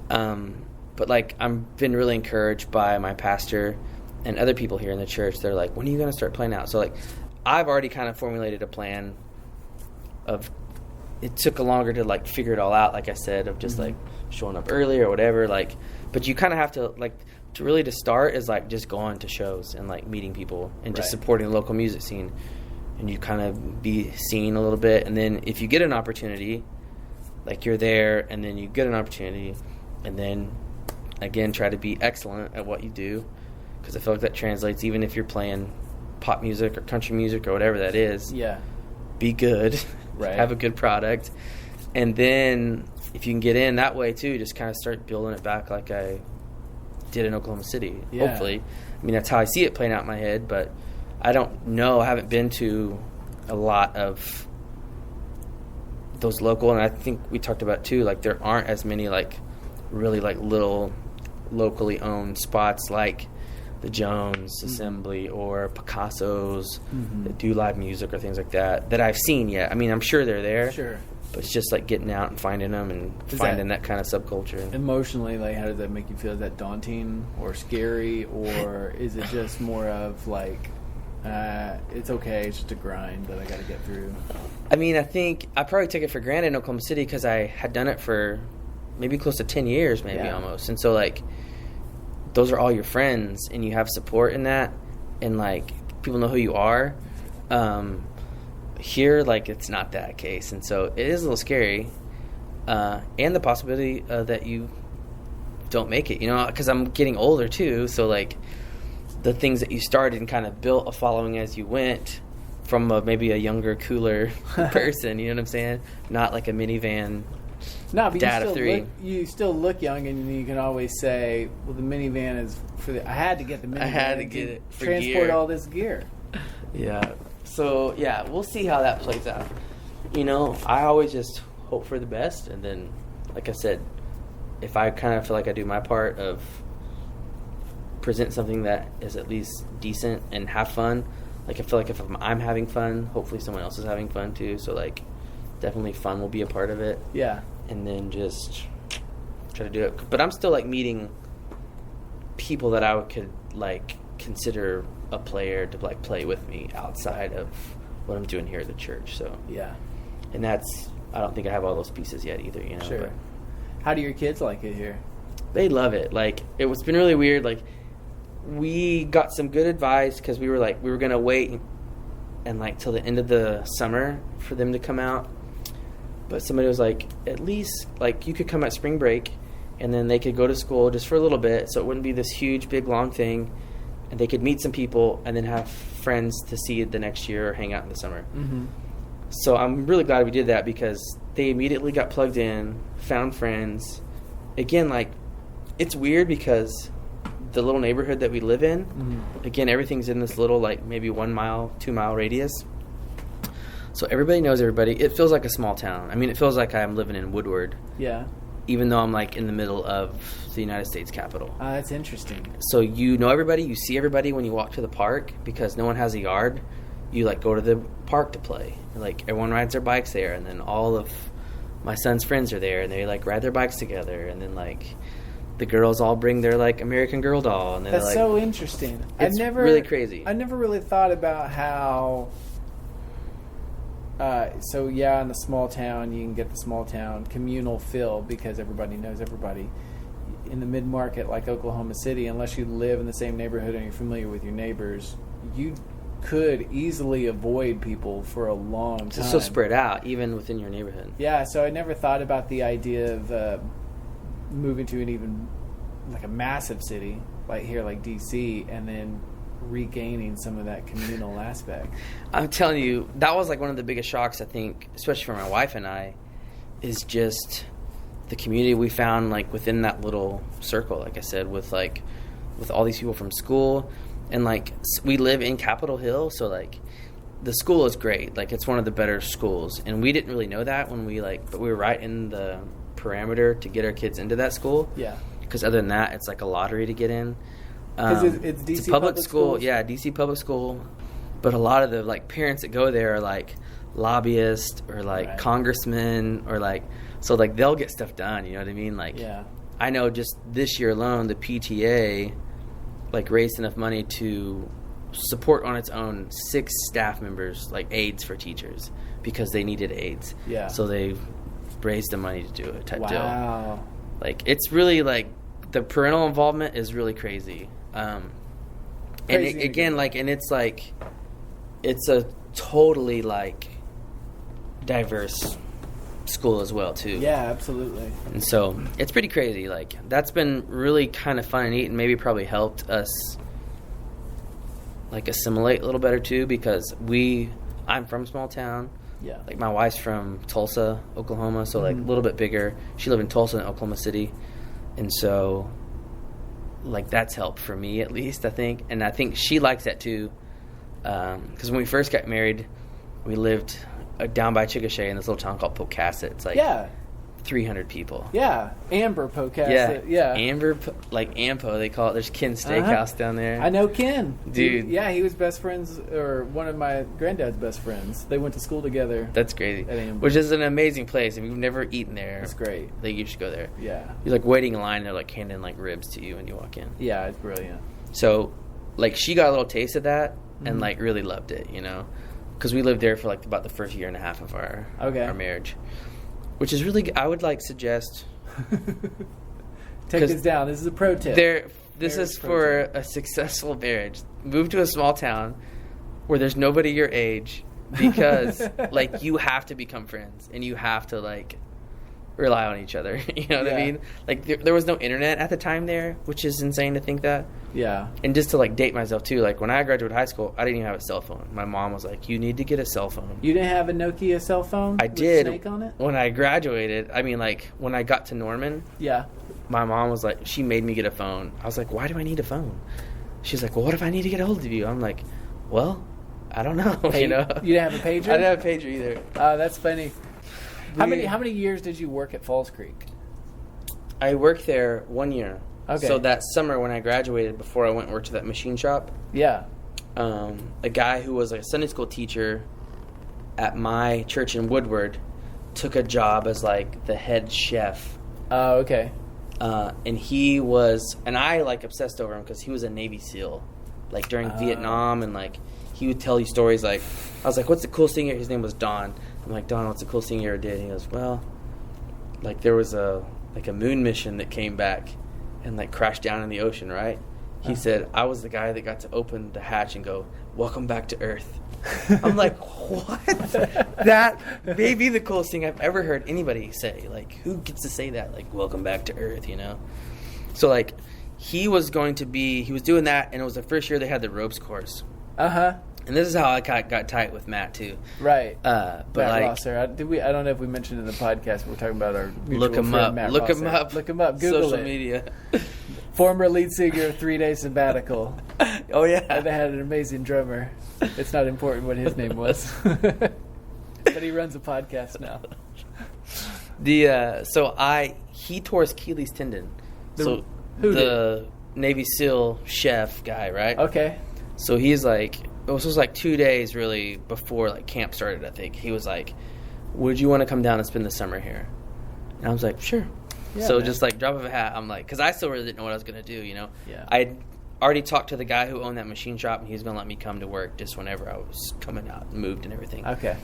But like I've been really encouraged by my pastor and other people here in the church. They're like, when are you going to start playing out? So like I've already kind of formulated a plan of, it took a longer to like figure it all out, like I said, of just like showing up early or whatever, like, but you kind of have to like to really to start is like just going to shows and like meeting people and just supporting the local music scene. And you kind of be seen a little bit. And then if you get an opportunity, like you're there and then you get an opportunity and then, again, try to be excellent at what you do. Because I feel like that translates even if you're playing pop music or country music or whatever that is. Yeah. Be good. Have a good product. And then if you can get in that way too, just kind of start building it back like I did in Oklahoma City. Yeah. Hopefully. I mean, that's how I see it playing out in my head, but I don't know. I haven't been to a lot of those local, and I think we talked about too, like there aren't as many like really like little locally owned spots like the Jones Assembly or Picasso's that do live music or things like that I've seen yet. I mean, I'm sure they're there. Sure. But it's just like getting out and finding them and finding that kind of subculture. Emotionally, like how does that make you feel? Is that daunting or scary, or is it just more of like, it's okay, it's just a grind that I got to get through? I mean, I think I probably took it for granted in Oklahoma City because I had done it for maybe close to 10 years, almost. And so, like, those are all your friends, and you have support in that, and, like, people know who you are. Here, like, it's not that case, and so it is a little scary. And the possibility that you don't make it, because I'm getting older, too, so, like, the things that you started and kind of built a following as you went from maybe a younger, cooler person, you know what I'm saying? Not like a minivan but dad of three. You still look young, and you can always say, well, the minivan is I had to get the minivan. I had to get it for transport gear. all this gear. Yeah. So, yeah, we'll see how that plays out. I always just hope for the best, and then, like I said, if I kind of feel like I do my part of present something that is at least decent and have fun, like I feel like if I'm having fun, hopefully someone else is having fun too. So like definitely fun will be a part of it. Yeah. And then just try to do it. But I'm still like meeting people that I could like consider a player to like play with me outside of what I'm doing here at the church. So yeah. And that's, I don't think I have all those pieces yet either, Sure. But how do your kids like it here? They love it. Like it's been really weird. Like we got some good advice because we were going to wait and like till the end of the summer for them to come out. But somebody was like, at least, like, you could come at spring break, and then they could go to school just for a little bit, so it wouldn't be this huge, big, long thing, and they could meet some people and then have friends to see the next year or hang out in the summer. Mm-hmm. So I'm really glad we did that because they immediately got plugged in, found friends. Again, like, it's weird because the little neighborhood that we live in, again, everything's in this little, like, maybe 1 mile, 2 mile radius. So everybody knows everybody. It feels like a small town. I mean, it feels like I'm living in Woodward. Yeah. Even though I'm, like, in the middle of the United States Capitol. That's interesting. So you know everybody. You see everybody when you walk to the park because no one has a yard. You, like, go to the park to play. Like, everyone rides their bikes there. And then all of my son's friends are there. And they, like, ride their bikes together. And then, like, the girls all bring their, like, American Girl doll. And then that's like, so interesting. It's really crazy. I never really thought about how... so yeah, in the small town, you can get the small town communal feel because everybody knows everybody. In the mid-market, like Oklahoma City, unless you live in the same neighborhood and you're familiar with your neighbors, you could easily avoid people for a long time. It's so spread out, even within your neighborhood. Yeah, so I never thought about the idea of moving to an even, like, a massive city, like here, like D.C., and then regaining some of that communal aspect. I'm telling you, that was like one of the biggest shocks, I think, especially for my wife and I, is just the community we found, like, within that little circle, like I said, with all these people from school. And, like, we live in Capitol Hill, so, like, the school is great. Like, it's one of the better schools. And we didn't really know that when but we were right in the parameter to get our kids into that school. Yeah. Because other than that, it's like a lottery to get in. Because it's DC it's a public school. schools? Yeah, DC public school. But a lot of the, like, parents that go there are, like, lobbyists or, like, congressmen or, like, so, like, they'll get stuff done, you know what I mean? Like, yeah. I know just this year alone, the PTA, like, raised enough money to support on its own 6 staff members, like, aides for teachers because they needed aides. Yeah. So they raised the money to do it type deal. Wow. Like, it's really, like, the parental involvement is really crazy. And again, like, and it's like, it's a totally, like, diverse school as well, too. Yeah, absolutely. And so it's pretty crazy. Like, that's been really kind of fun and neat, and maybe probably helped us, like, assimilate a little better, too, because I'm from small town. Yeah. Like, my wife's from Tulsa, Oklahoma, so, like, a little bit bigger. She lived in Tulsa and Oklahoma City. And so, like, that's helped for me, at least, I think. And I think she likes that, too. Because when we first got married, we lived down by Chickasha in this little town called Pocasset. It's, like, 300 people. Yeah. Amber Pocasset. Yeah. Amber, like, Ampo, they call it. There's Ken's Steakhouse down there. I know Ken. Dude. He was best friends, or one of my granddad's best friends. They went to school together. That's crazy. At Amber. Which is an amazing place. If you've never eaten there, it's great. Like, you should go there. Yeah. You're, like, waiting in line, and they're, like, handing, like, ribs to you when you walk in. Yeah, it's brilliant. So, like, she got a little taste of that and, like, really loved it, you know? Because we lived there for, like, about the first year and a half of our marriage. Which is really good. I would, like, suggest... Take this down. This is a pro tip. This is for a successful marriage. Move to a small town where there's nobody your age because, like, you have to become friends and you have to, like, rely on each other. You know what I mean? Like, there was no internet at the time there, which is insane to think that. Yeah. And just to, like, date myself, too, like, when I graduated high school, I didn't even have a cell phone. My mom was like, you need to get a cell phone. You didn't have a Nokia cell phone? I did. Snake on it? When I graduated, I mean, like, when I got to Norman, my mom was like, she made me get a phone. I was like, why do I need a phone? She's like, well, what if I need to get a hold of you? I'm like, well, I don't know, you know? You didn't have a pager? I didn't have a pager either. That's funny. How many years did you work at Falls Creek? I worked there 1 year. Okay. So that summer when I graduated, before I went and worked to that machine shop, a guy who was, like, a Sunday school teacher at my church in Woodward took a job as, like, the head chef. Oh, okay. And he was, and I, like, obsessed over him because he was a Navy SEAL, like, during Vietnam, and, like, he would tell you stories, like, I was like, what's the coolest thing? His name was Don. I'm like, Don, what's the coolest thing you ever did? And he goes, well, like, there was a moon mission that came back and, like, crashed down in the ocean, right? He said, I was the guy that got to open the hatch and go, welcome back to Earth. I'm like, what? That may be the coolest thing I've ever heard anybody say. Like, who gets to say that? Like, welcome back to Earth, you know? So, like, he was doing that, and it was the first year they had the ropes course. Uh-huh. And this is how I got tight with Matt, too. Right. But Matt like, Rosser. I don't know if we mentioned in the podcast, but we're talking about our mutual look him friend, up. Matt Look him Rosser. up. Look him up. Google social it. media. Former lead singer of 3 Day Sabbatical. Oh, yeah. And they had an amazing drummer. It's not important what his name was. But he runs a podcast now. He tore his Achilles tendon. Who the Navy SEAL chef guy, right? Okay. So he's like, this was like 2 days really before like camp started, I think. He was like, would you want to come down and spend the summer here? And I was like, sure. Yeah, so man. just like drop of a hat, I'm like, because I still really didn't know what I was going to do, you know? Yeah. I already talked to the guy who owned that machine shop, and he was going to let me come to work just whenever I was coming out and moved and everything. Okay.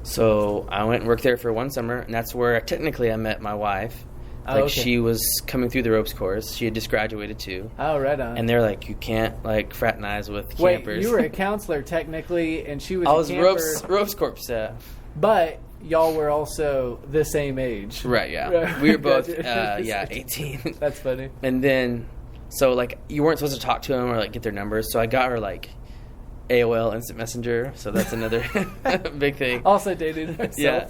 So I went and worked there for one summer, and that's where technically I met my wife. Oh, Like, okay. she was coming through the ropes course. She had just graduated, too. Oh, right on. And they're like, you can't, like, fraternize with Wait, campers. you were a counselor technically, and she was I a was camper, ropes corps staff. but y'all were also the same age. Right, yeah. Right. We were both, Gotcha. 18. That's funny. And then, so, like, you weren't supposed to talk to them or, like, get their numbers. So I got her, like, AOL Instant Messenger. So that's another big thing. Also dated ourselves. Yeah.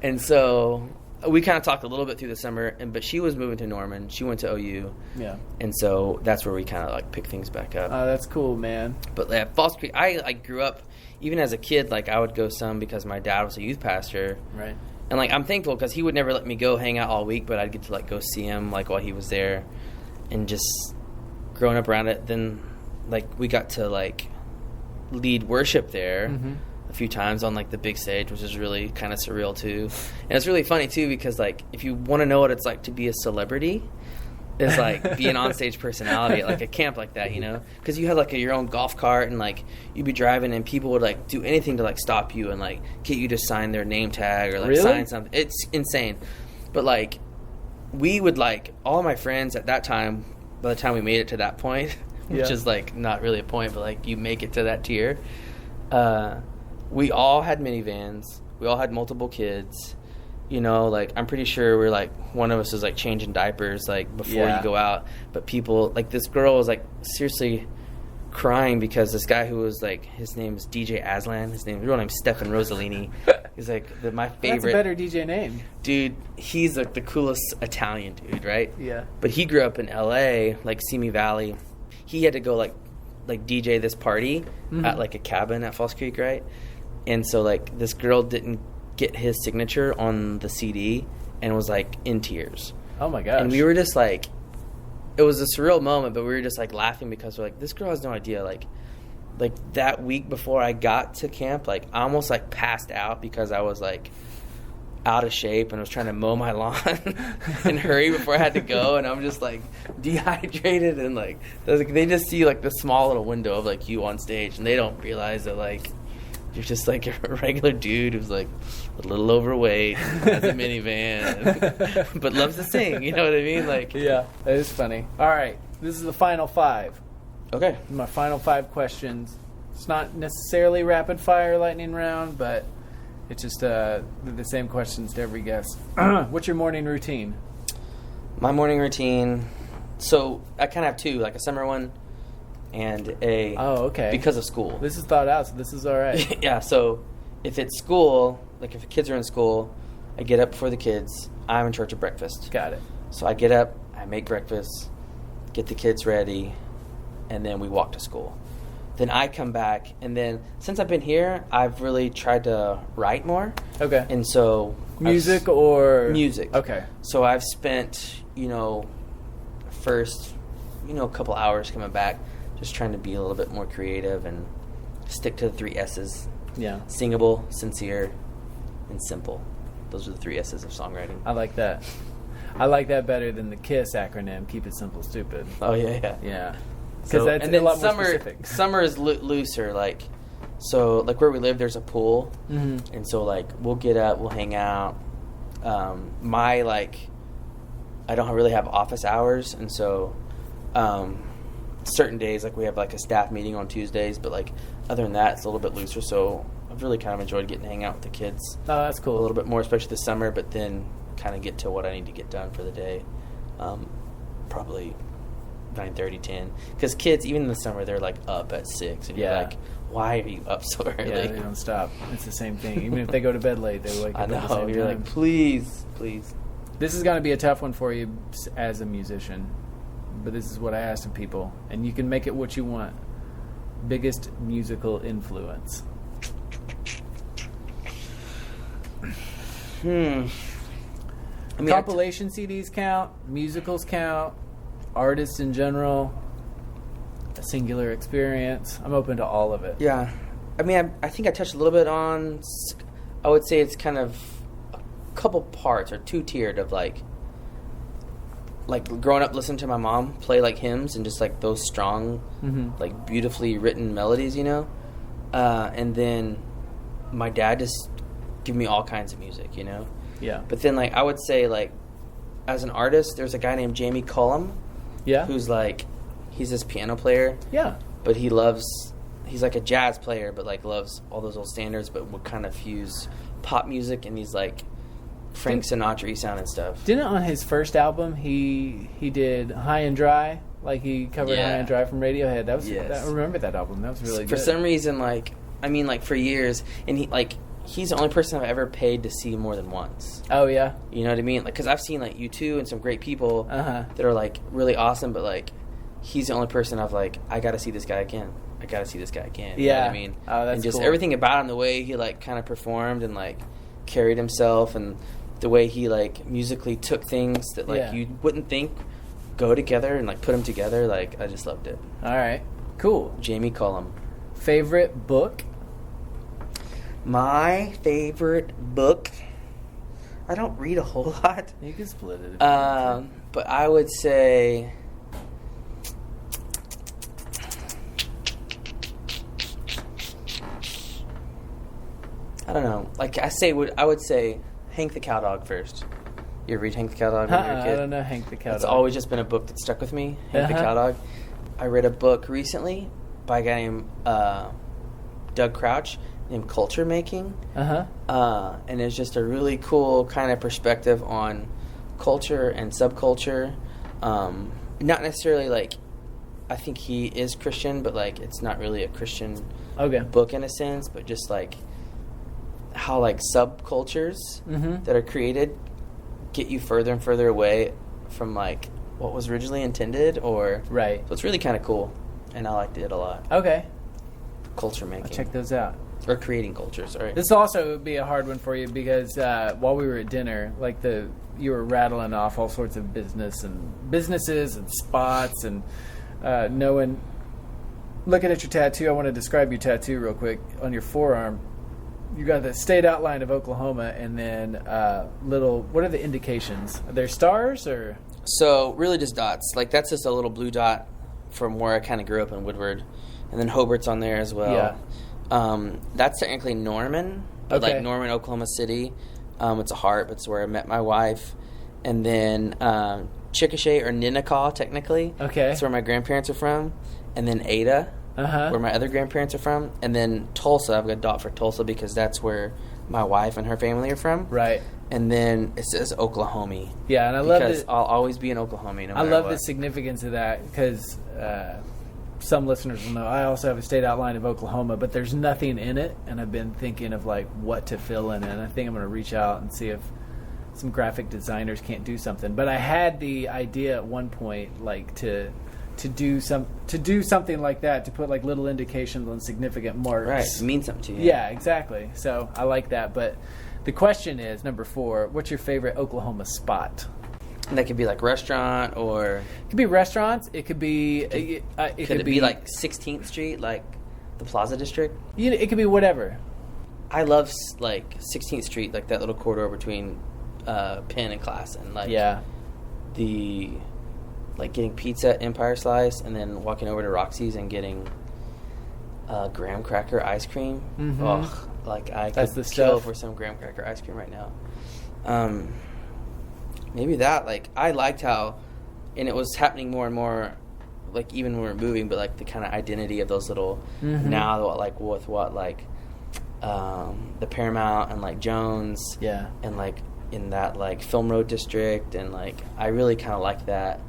And so we kind of talked a little bit through the summer, but she was moving to Norman. She went to OU. Yeah. And so that's where we kind of, like, pick things back up. Oh, that's cool, man. But yeah, Falls Creek, I like grew up, even as a kid, like I would go some because my dad was a youth pastor. Right. And like I'm thankful because he would never let me go hang out all week, but I'd get to like go see him like while he was there, and just growing up around it. Then like we got to like lead worship there a few times on like the big stage, which is really kind of surreal too. And it's really funny too because like if you want to know what it's like to be a celebrity, it's like be an onstage personality at like a camp like that, you know, because you have like your own golf cart and like you'd be driving and people would like do anything to like stop you and like get you to sign their name tag or like Really? sign something. It's insane. But like we would like all my friends at that time, by the time we made it to that point, which Yeah. is like not really a point, but like you make it to that tier, we all had minivans, we all had multiple kids. You know, like, I'm pretty sure we're, like, one of us is, like, changing diapers, like, before Yeah. you go out. But people, like, this girl was, like, seriously crying because this guy who was, like, his name is DJ Aslan. His real name's Stefan Rossellini. He's, like, my favorite. That's a better DJ name. Dude, he's, like, the coolest Italian dude, right? Yeah. But he grew up in L.A., like, Simi Valley. He had to go, like DJ this party at, like, a cabin at Falls Creek, right? And so, like, this girl didn't get his signature on the CD and was like in tears. Oh my gosh. And we were just like, it was a surreal moment, but we were just like laughing because we're like, this girl has no idea. Like that week before I got to camp, like I almost like passed out because I was like out of shape and was trying to mow my lawn and hurry before I had to go, and I'm just like dehydrated and like they just see like the small little window of like you on stage and they don't realize that like you're just like a regular dude who's like a little overweight, has a minivan, but loves to sing. You know what I mean? Like, yeah, that is funny. All right, this is the final 5. okay, My final 5 questions. It's not necessarily rapid fire lightning round, but it's just the same questions to every guest. What's your morning routine? my morning routine. So I kind of have 2, like a summer one and a Okay. because of school. This is thought out, so this is all right. Yeah, so if it's school, like if the kids are in school, I get up before the kids. I'm in charge of breakfast. Got it. So I get up, I make breakfast, get the kids ready, and then we walk to school. Then I come back, and then since I've been here, I've really tried to write more. Okay. And so Music or music. Okay. So I've spent, first, a couple hours coming back, just trying to be a little bit more creative and stick to the 3 S's. Yeah. Singable, sincere, and simple. Those are the 3 S's of songwriting. I like that. I like that better than the KISS acronym. Keep it simple, stupid. Oh, yeah. Yeah. Because So, that's and a then lot more specific. summer is looser. Like, so, like where we live, there's a pool, and so like we'll get up, we'll hang out. I don't really have office hours, and so certain days, like we have like a staff meeting on Tuesdays, but like other than that, it's a little bit looser. So I've really kind of enjoyed getting to hang out with the kids. Oh, that's cool. A little bit more, especially this summer, but then kind of get to what I need to get done for the day. Probably 9:30, 10. Because kids, even in the summer, they're like up at 6. And you're like, why are you up so early? Yeah, they don't stop. It's the same thing. Even if they go to bed late, they wake up I know. at the same You're time. like, please. This is going to be a tough one for you as a musician. But this is what I asked of people. And you can make it what you want. Biggest musical influence. I mean, Compilation CDs count. Musicals count. Artists in general. A singular experience. I'm open to all of it. Yeah. I mean, I think I touched a little bit on... I would say it's kind of a couple parts or two-tiered of like growing up listening to my mom play like hymns and just like those strong, like beautifully written melodies, you know? And then my dad just give me all kinds of music, you know? Yeah. But then like I would say like as an artist, there's a guy named Jamie Cullum. Yeah. Who's like, he's this piano player. Yeah. But he's like a jazz player, but like loves all those old standards, but would kind of fuse pop music and these like Frank Sinatra-y sounding stuff. Didn't on his first album he did High and Dry, like he covered High and Dry from Radiohead. That was I remember that album. That was really good. For some reason, like I mean, like for years, and he's the only person I've ever paid to see more than once. Oh yeah, you know what I mean? Like because I've seen like U2 and some great people that are like really awesome, but like he's the only person I've like I got to see this guy again. I got to see this guy again. You know what I mean? Oh, that's and just cool. everything about him, the way he like kind of performed and like carried himself, and the way he like musically took things that like you wouldn't think go together and like put them together. Like I just loved it. All right, cool. Jamie Cullum. Favorite book? My favorite book. I don't read a whole lot. You can split it. But I would say. I don't know. Like I would say Hank the Cowdog first. You ever read Hank the Cowdog when you were a kid? I don't know Hank the Cowdog. It's always just been a book that stuck with me. Hank the Cowdog. I read a book recently by a guy named Doug Crouch named Culture Making. And it's just a really cool kind of perspective on culture and subculture. Not necessarily like I think he is Christian, but like it's not really a Christian book in a sense, but just like how like subcultures that are created get you further and further away from like what was originally intended, or right. So it's really kind of cool, and I liked it a lot. Okay, culture making. I'll check those out. Or creating culture. Sorry. This also would be a hard one for you because while we were at dinner, like you were rattling off all sorts of businesses and spots and knowing. Looking at your tattoo, I want to describe your tattoo real quick on your forearm. You got the state outline of Oklahoma, and then little. What are the indications? Are there stars or? So really just dots. Like that's just a little blue dot from where I kind of grew up in Woodward, and then Hobart's on there as well. Yeah. That's technically Norman, but like Norman, Oklahoma City. It's a heart, but it's where I met my wife, and then Chickasha or Ninnakaw technically. Okay. That's where my grandparents are from, and then Ada. Where my other grandparents are from, and then Tulsa. I've got a dot for Tulsa because that's where my wife and her family are from. Right. And then it says Oklahoma. Yeah, and I love because I'll always be an Oklahoma. No matter I love what. the significance of that because some listeners will know I also have a state outline of Oklahoma, but there's nothing in it, and I've been thinking of like what to fill in, and I think I'm going to reach out and see if some graphic designers can't do something. But I had the idea at one point, like to do something like that, to put like little indications on significant marks. Right, it means something to you. Yeah, exactly. So I like that. But the question is, number 4, what's your favorite Oklahoma spot? And that could be like restaurant, or it could be restaurants. It could be. Could it be like 16th Street, like the Plaza District? It could be whatever. I love like 16th Street, like that little corridor between Penn and Class, and like the. Like getting pizza at Empire Slice and then walking over to Roxy's and getting graham cracker ice cream. Oh, like I could kill for some graham cracker ice cream right now. Maybe that. Like I liked how, and it was happening more and more like even when we're moving, but like the kind of identity of those little now like with what like the Paramount and like Jones and like in that like Film Road district, and like I really kind of like that,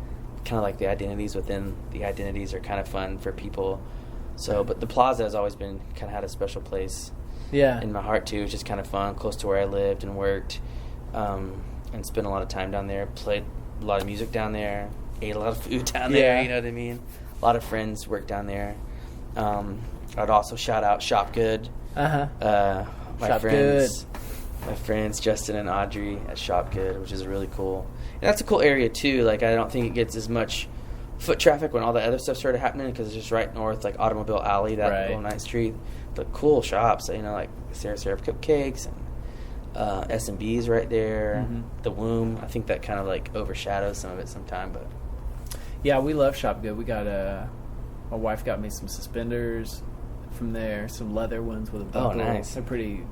kind of like the identities within the identities are kind of fun for people. So but the Plaza has always been kind of had a special place in my heart too. It's just kind of fun, close to where I lived and worked, and spent a lot of time down there, played a lot of music down there, ate a lot of food down there, you know what I mean? A lot of friends worked down there. I'd also shout out Shop Good. My friends Justin and Audrey at Shop Good, which is really cool. And that's a cool area too. Like I don't think it gets as much foot traffic when all the other stuff started happening, because it's just right north, like Automobile Alley, that little night street. But cool shops, you know, like Sarah Syrup Cupcakes and S&B's right there. The Womb, I think that kind of like overshadows some of it sometime. But yeah, we love Shop Good. We got my wife got me some suspenders from there, some leather ones with a buckle. Oh, nice. They're pretty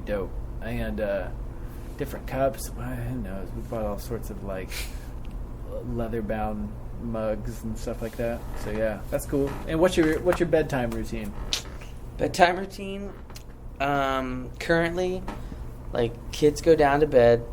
dope. And different cups. Who knows? We bought all sorts of like leather bound mugs and stuff like that. So yeah, that's cool. And what's your bedtime routine? Bedtime routine? Currently, like kids go down to bed,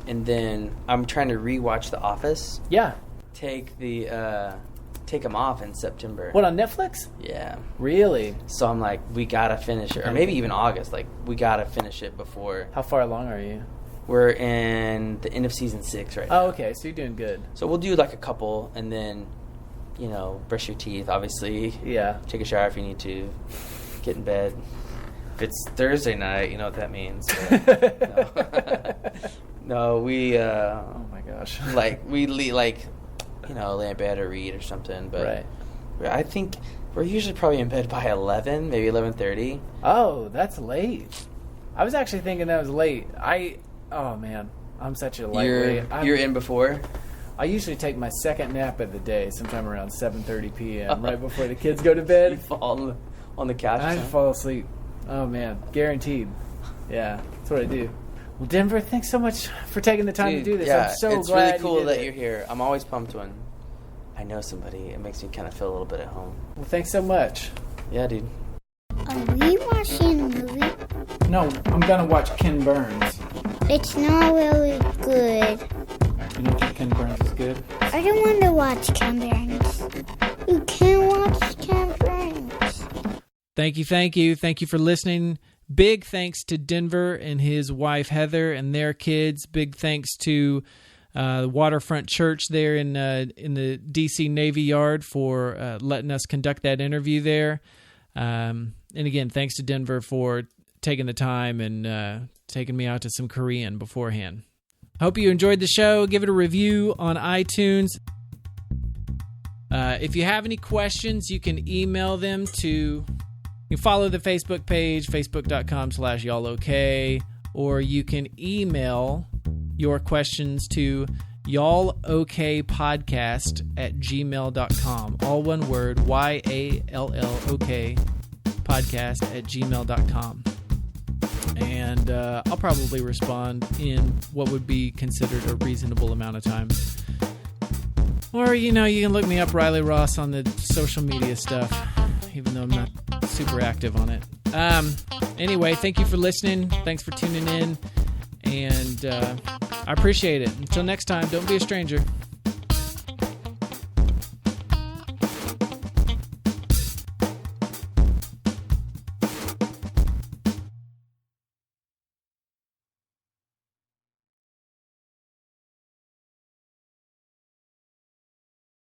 and then I'm trying to rewatch The Office. Yeah. Take them off in September. What, on Netflix? Yeah. Really? So I'm like, we gotta finish it, or maybe even August. Like, we gotta finish it before. How far along are you? We're in the end of season 6 right now. Oh, okay. So you're doing good. So we'll do like a couple, and then, you know, brush your teeth, obviously. Yeah. Take a shower if you need to. Get in bed. If it's Thursday night, you know what that means. No, we. Oh my gosh. Like we you know, lay in bed or read or something. But I think we're usually probably in bed by 11, maybe 11:30. Oh, that's late. I was actually thinking that was late. Oh man, I'm such a lightweight. You're in before? I usually take my second nap of the day, sometime around 7:30 p.m. right before the kids go to bed. You fall on the couch. I fall asleep. Oh man, guaranteed. Yeah, that's what I do. Well, Denver, thanks so much for taking the time to do this. Yeah, I'm so it's glad really cool you that did you're here. I'm always pumped when I know somebody. It makes me kind of feel a little bit at home. Well, thanks so much. Yeah, dude. Are we watching a movie? No, I'm gonna watch Ken Burns. It's not really good. You don't think Ken Burns is good? I don't want to watch Ken Burns. You can't watch Ken Burns. Thank you. Thank you for listening. Big thanks to Denver and his wife Heather and their kids. Big thanks to Waterfront Church there in the DC Navy Yard for letting us conduct that interview there. And again, thanks to Denver for taking the time and taking me out to some Korean beforehand. Hope you enjoyed the show. Give it a review on iTunes. If you have any questions, you can email them to... You can follow the Facebook page, facebook.com/y'allok, or you can email your questions to yallokpodcast@gmail.com. All one word, YALLOK podcast@gmail.com. And I'll probably respond in what would be considered a reasonable amount of time. Or, you know, you can look me up, Riley Ross, on the social media stuff, even though I'm not super active on it. Anyway, thank you for listening. Thanks for tuning in. And I appreciate it. Until next time, don't be a stranger.